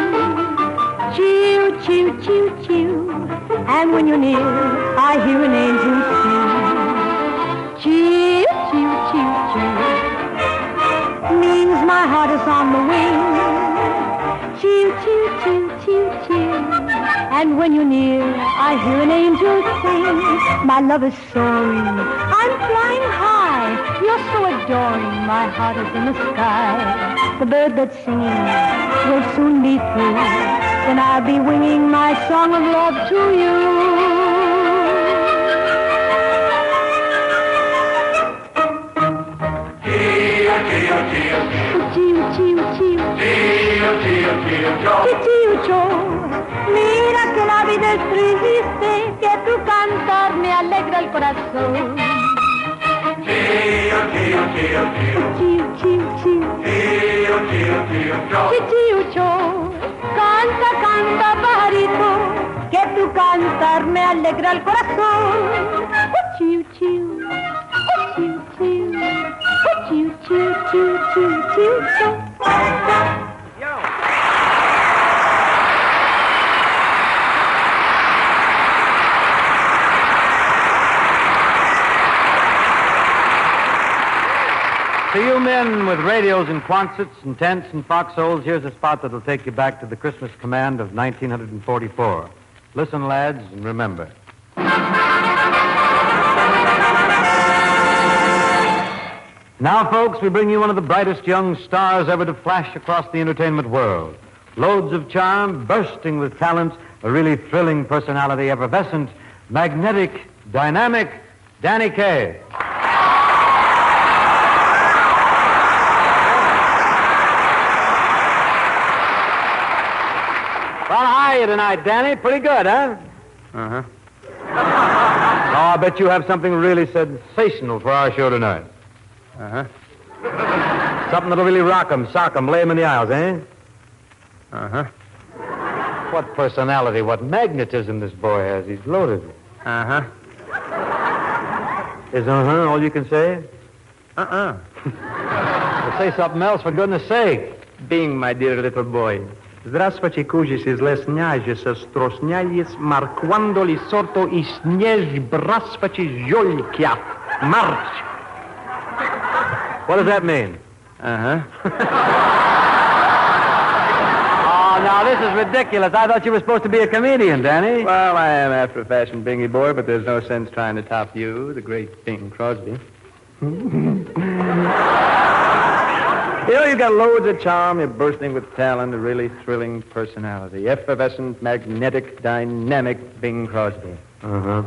Chiu, chiu, chiu, chiu. And when you're near, I hear an angel sing. Chiu, chiu, chiu, chiu. Means my heart is on the wing. Chiu, chiu, chiu, chiu, chiu. And when you're near, I hear an angel sing. My love is soaring, I'm flying high. You're so adoring, my heart is in the sky. The bird that's singing will soon be through. Then I'll be winging my song of love to you. Mira que la vida es triste, que tu cantar me alegra el corazón. Chiu, chiu, chiu. Chiu, chiu. Canta, canta, pajarito, que tu cantar me alegra el corazón. Chiu, chiu. Chiu, chiu. Chiu, chiu, chiu, chiu, chiu, chiu. To you men with radios and Quonsets and tents and foxholes, here's a spot that'll take you back to the Christmas command of 1944. Listen, lads, and remember. Now, folks, we bring you one of the brightest young stars ever to flash across the entertainment world. Loads of charm, bursting with talent, a really thrilling personality, effervescent, magnetic, dynamic, Danny Kaye. Well, how are you tonight, Danny? Pretty good, huh? Uh-huh. Oh, I bet you have something really sensational for our show tonight. Uh-huh. Something that'll really rock 'em, sock 'em, lay 'em in the aisles, eh? Uh-huh. What personality, what magnetism this boy has. He's loaded. Uh-huh. Is uh-huh all you can say? Uh-uh. Well, say something else, for goodness sake. Bing, my dear little boy. Здравствуйте, кужись из лесняжи, состросняец, марквандо ли сорто и снеж, браспачи, жолькя, марч. What does that mean? Uh-huh. Oh, now, this is ridiculous. I thought you were supposed to be a comedian, Danny. Well, I am after a fashion, Bingy boy, but there's no sense trying to top you, the great Bing Crosby. You know, you've got loads of charm. You're bursting with talent, a really thrilling personality. Effervescent, magnetic, dynamic Bing Crosby. Uh-huh.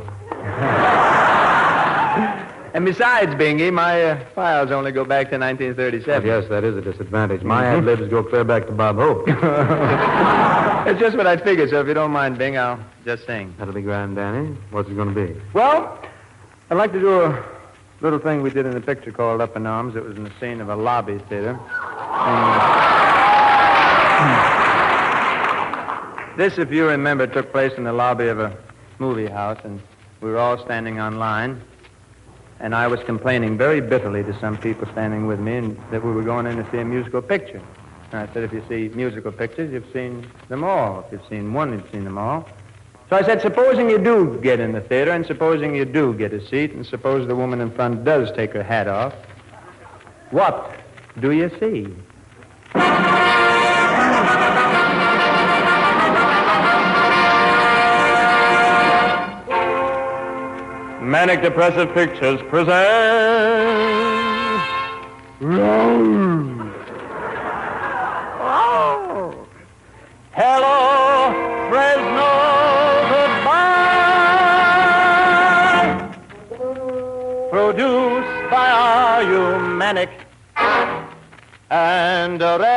And besides, Bingy, my files only go back to 1937. Yes, that is a disadvantage. My ad-libs go clear back to Bob Hope. That's just what I figured, so if you don't mind, Bing, I'll just sing. That'll be grand, Danny. What's it going to be? Well, I'd like to do a little thing we did in the picture called Up in Arms. It was in the scene of a lobby theater. This, if you remember, took place in the lobby of a movie house, and we were all standing on line, and I was complaining very bitterly to some people standing with me and that we were going in to see a musical picture. And I said, if you see musical pictures, you've seen them all. If you've seen one, you've seen them all. So I said, supposing you do get in the theater, and supposing you do get a seat, and suppose the woman in front does take her hat off, what do you see? Manic Depressive Pictures presents Rose. Oh. Hello, Fresno, goodbye. Produced by our humanic and directed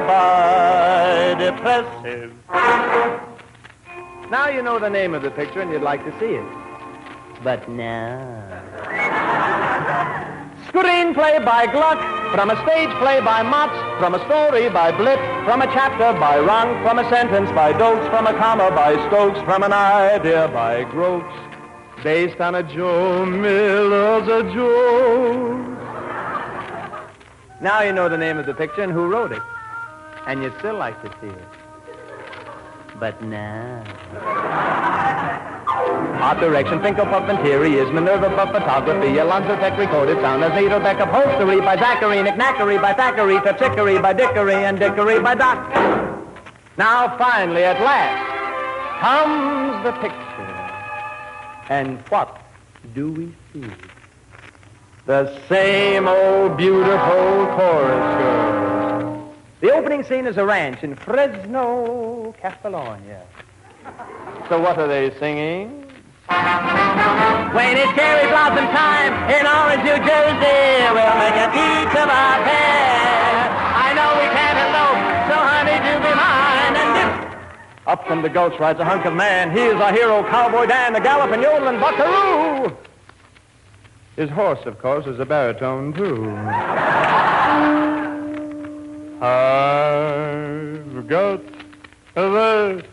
by Depressive. Now you know the name of the picture and you'd like to see it. But no. Screenplay by Gluck, from a stage play by Motz, from a story by Blip, from a chapter by Runk, from a sentence by Dokes, from a comma by Stokes, from an idea by Groats, based on a Joe Miller's a joke. Now you know the name of the picture and who wrote it. And you'd still like to see it. But no. Art direction, Finkel Puff and Theory is Minerva Puff photography, Alonzo Tech recorded sound as Needle Beck upholstery by Zachary, Knackery by Thackeray, Terpsichore by Dickory, and Dickory by Doc. Now, finally, at last, comes the picture. And what do we see? The same old beautiful chorus girl. The opening scene is a ranch in Fresno, California. So what are they singing? When it's cherry blossom time in Orange, New Jersey, we'll make a peach of our pear. I know we can't elope, so honey, do be mine and dip. Up from the gulch rides a hunk of man. He is our hero, Cowboy Dan, the galloping yodeling buckaroo. His horse, of course, is a baritone, too. I've got the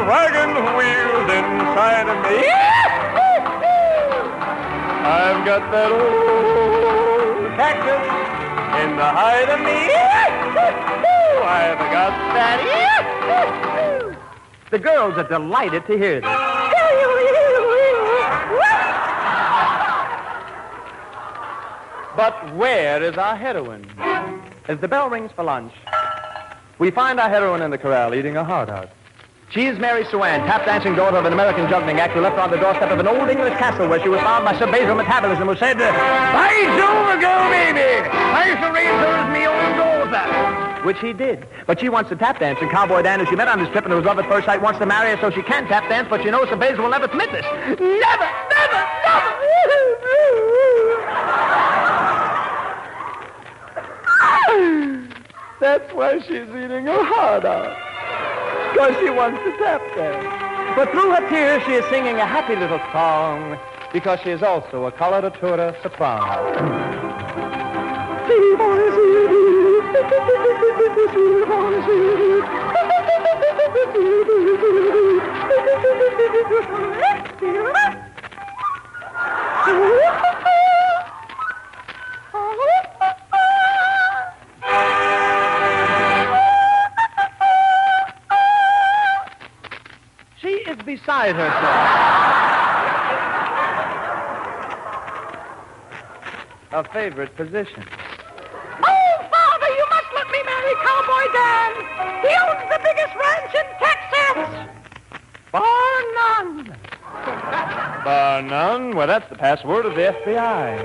wagon wheels inside of me. I've got that old cactus in the hide of me. I've got that. The girls are delighted to hear this. But where is our heroine? As the bell rings for lunch, we find our heroine in the corral eating her heart out. She is Mary Swan, tap-dancing daughter of an American juggling act who left her on the doorstep of an old English castle where she was found by subbasal metabolism who said, "By Jove, girl, baby, I shall raise her as me own daughter." Which he did. But she wants to tap dance, and Cowboy Dan, who she met on this trip and who was love at first sight, wants to marry her so she can tap dance, but she knows subbasal will never permit this. Never, never, never. That's why she's eating her heart out. Because she wants to tap dance. But through her tears, she is singing a happy little song because she is also a coloratura soprano. See, boys, She is beside herself. A favorite position. Oh, Father, you must let me marry Cowboy Dan. He owns the biggest ranch in Texas. Bar none. Bar none? Well, that's the password of the FBI.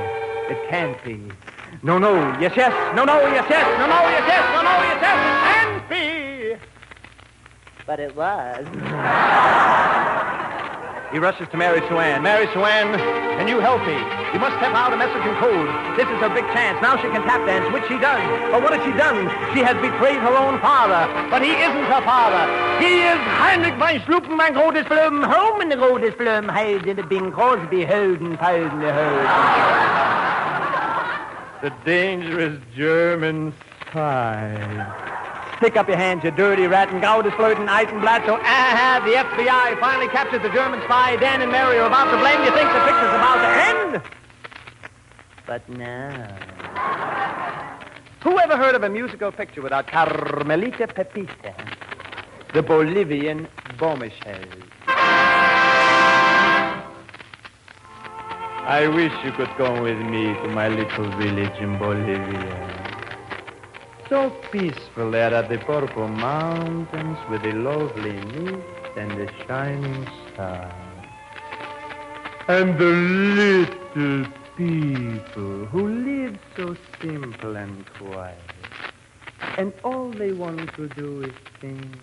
It can't be. No, no, yes, yes. No, no, yes, yes. No, no, yes, yes. No, no, yes, yes. It can't be. But it was. He rushes to Mary Sue Ann. Mary Sue Ann, can you help me? You must step out a message in code. This is her big chance. Now she can tap dance, which she does. But what has she done? She has betrayed her own father. But he isn't her father. He is Heinrich von Schlupen, mein Grotes Flum, home in the Grotes Flum, hide in the Bing Crosby, Holden, Pyle, the Hold. The dangerous German spy. Stick up your hands, you dirty rat, and Gaud is flirting Eisenblatt, so the FBI finally captured the German spy. Dan and Mary are about to blame. You think the picture's about to end? But no. Who ever heard of a musical picture without Carmelita Pepita, the Bolivian Bombshell? I wish you could come with me to my little village in Bolivia. So peaceful there at the purple mountains with the lovely mist and the shining stars. And the little people who live so simple and quiet. And all they want to do is sing.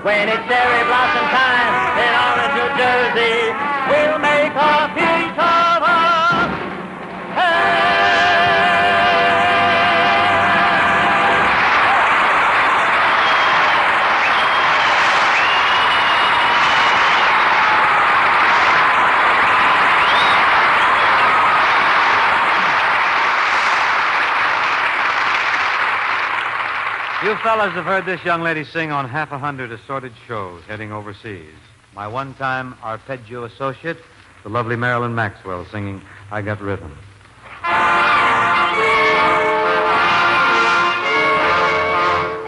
When it's cherry blossom time in Orange, New Jersey, we'll make a peach of us. Hey! You fellas have heard this young lady sing on 100 assorted shows heading overseas. My one-time arpeggio associate, the lovely Marilyn Maxwell, singing I Got Rhythm.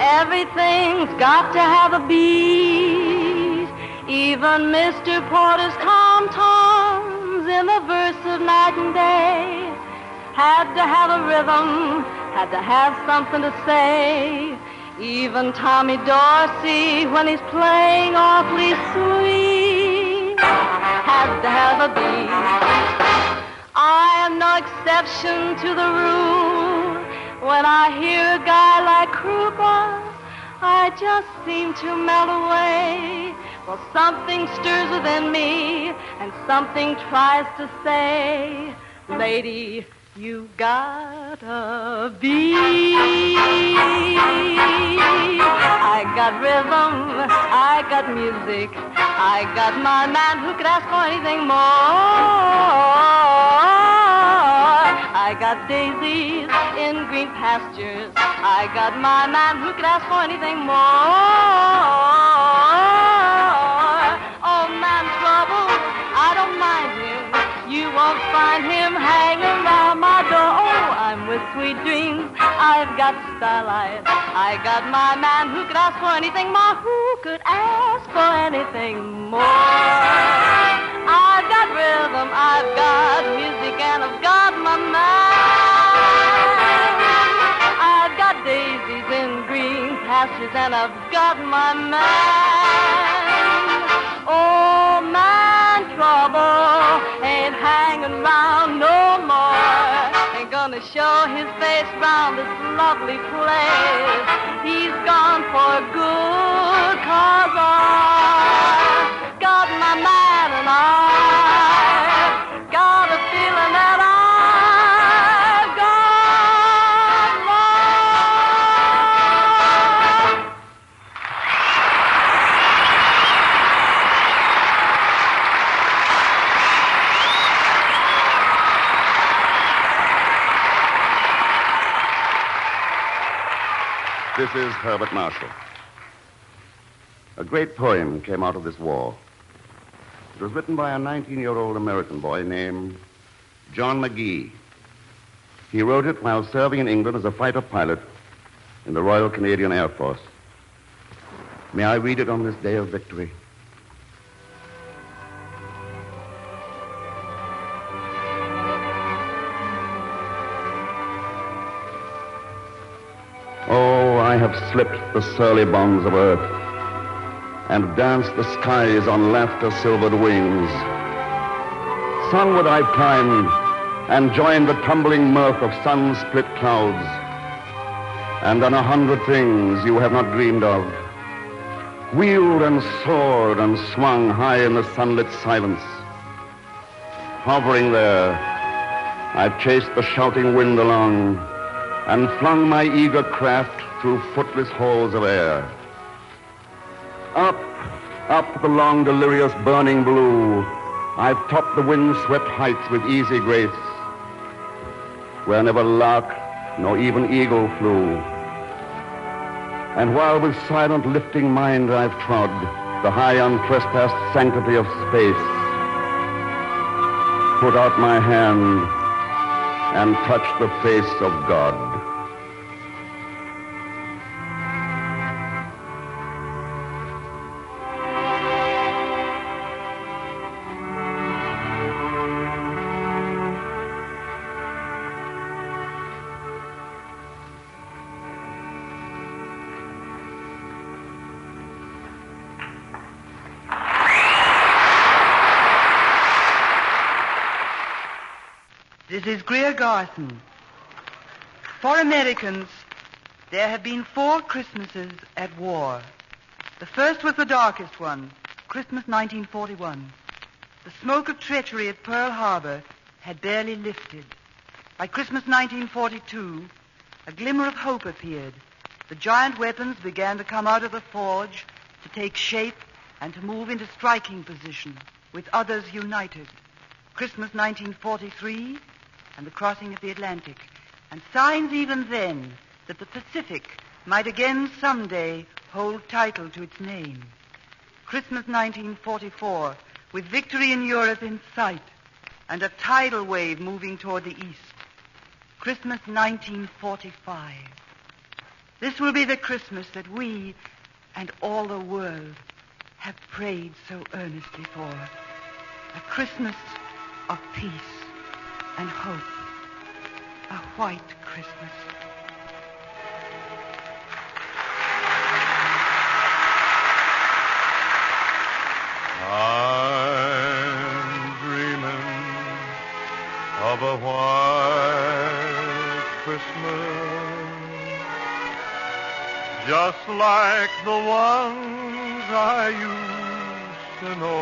Everything's got to have a beat. Even Mr. Porter's tom-toms in the verse of Night and Day had to have a rhythm, had to have something to say. Even Tommy Dorsey, when he's playing awfully sweet, has to have a beat. I am no exception to the rule. When I hear a guy like Kruger, I just seem to melt away. Well, something stirs within me, and something tries to say, lady, you got a beat. I got rhythm, I got music, I got my man who could ask for anything more. I got daisies in green pastures, I got my man who could ask for anything more. Oh, man, trouble, I don't mind him. You won't find him hanging around my door. Oh, I'm with sweet dreams. I've got starlight. I got my man who could ask for anything more. Who could ask for anything more? I've got rhythm. I've got music, and I've got my man. I've got daisies in green pastures, and I've got my man. Oh, man, trouble ain't hanging around no more. Ain't gonna show his face round this lovely place. He's gone for good, 'cause I got my man, and I got a feeling that I've got love. This is Herbert Marshall. A great poem came out of this war. It was written by a 19-year-old American boy named John McGee. He wrote it while serving in England as a fighter pilot in the Royal Canadian Air Force. May I read it on this day of victory? Oh, I have slipped the surly bonds of earth and danced the skies on laughter-silvered wings. Sunward I've climbed and joined the tumbling mirth of sun-split clouds, and done 100 things you have not dreamed of. Wheeled and soared and swung high in the sunlit silence. Hovering there, I've chased the shouting wind along and flung my eager craft through footless halls of air. Up the long, delirious, burning blue, I've topped the wind-swept heights with easy grace, where never lark nor even eagle flew. And while with silent lifting mind I've trod the high untrespassed sanctity of space, put out my hand and touched the face of God. This is Greer Garson. For Americans, there have been 4 Christmases at war. The first was the darkest one, Christmas 1941. The smoke of treachery at Pearl Harbor had barely lifted. By Christmas 1942, a glimmer of hope appeared. The giant weapons began to come out of the forge, to take shape, and to move into striking position, with others united. Christmas 1943, and the crossing of the Atlantic, and signs even then that the Pacific might again someday hold title to its name. Christmas 1944, with victory in Europe in sight, and a tidal wave moving toward the east. Christmas 1945. This will be the Christmas that we and all the world have prayed so earnestly for. A Christmas of peace and hope. A white Christmas. I'm dreaming of a white Christmas, just like the ones I used to know,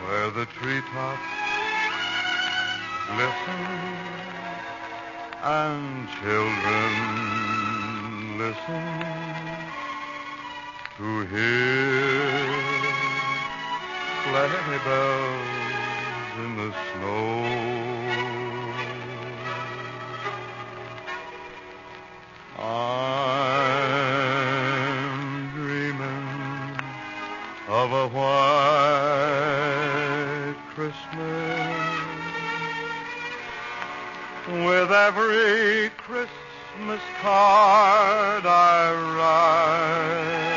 where the treetops glisten and children listen to hear sleigh bells in the snow. I'm dreaming of a white Christmas, with every Christmas card I write.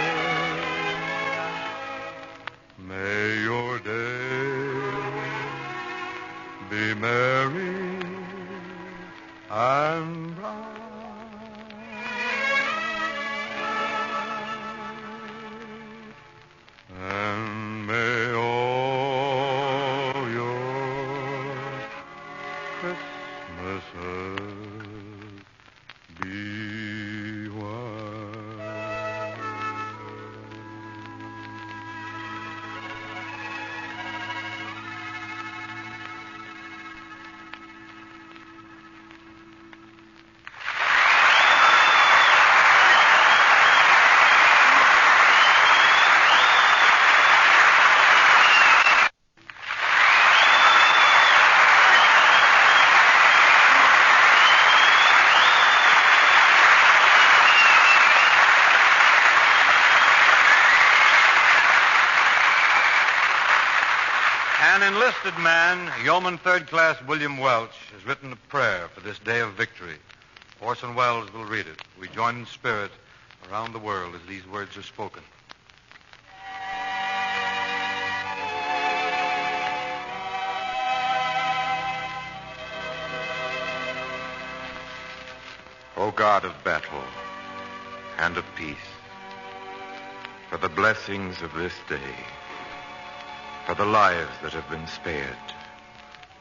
May your day be merry and bright, and may all your Christmases be white. An enlisted man, Yeoman Third Class William Welch, has written a prayer for this day of victory. Orson Welles will read it. We join in spirit around the world as these words are spoken. O God of battle and of peace, for the blessings of this day, for the lives that have been spared,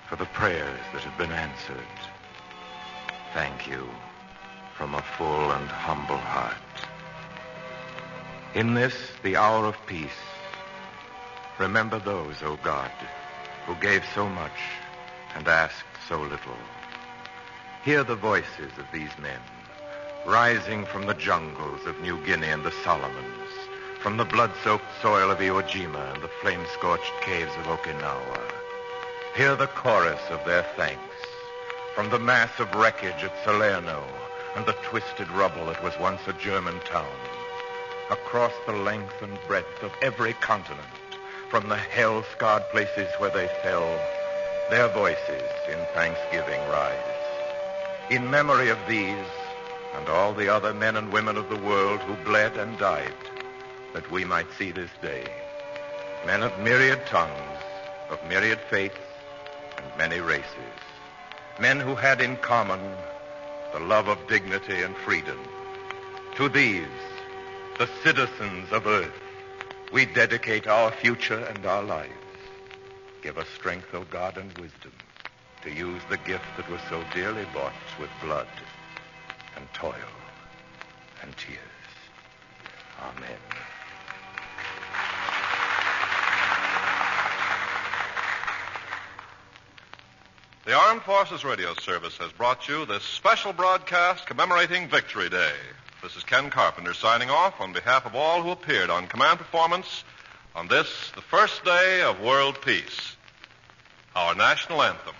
for the prayers that have been answered, thank you from a full and humble heart. In this, the hour of peace, remember those, O God, who gave so much and asked so little. Hear the voices of these men, rising from the jungles of New Guinea and the Solomons, from the blood-soaked soil of Iwo Jima and the flame-scorched caves of Okinawa. Hear the chorus of their thanks from the mass of wreckage at Salerno and the twisted rubble that was once a German town. Across the length and breadth of every continent, from the hell-scarred places where they fell, their voices in thanksgiving rise. In memory of these and all the other men and women of the world who bled and died, that we might see this day. Men of myriad tongues, of myriad faiths, and many races. Men who had in common the love of dignity and freedom. To these, the citizens of Earth, we dedicate our future and our lives. Give us strength, O God, and wisdom to use the gift that was so dearly bought with blood and toil and tears. Amen. The Armed Forces Radio Service has brought you this special broadcast commemorating Victory Day. This is Ken Carpenter signing off on behalf of all who appeared on Command Performance on this, the first day of world peace. Our national anthem.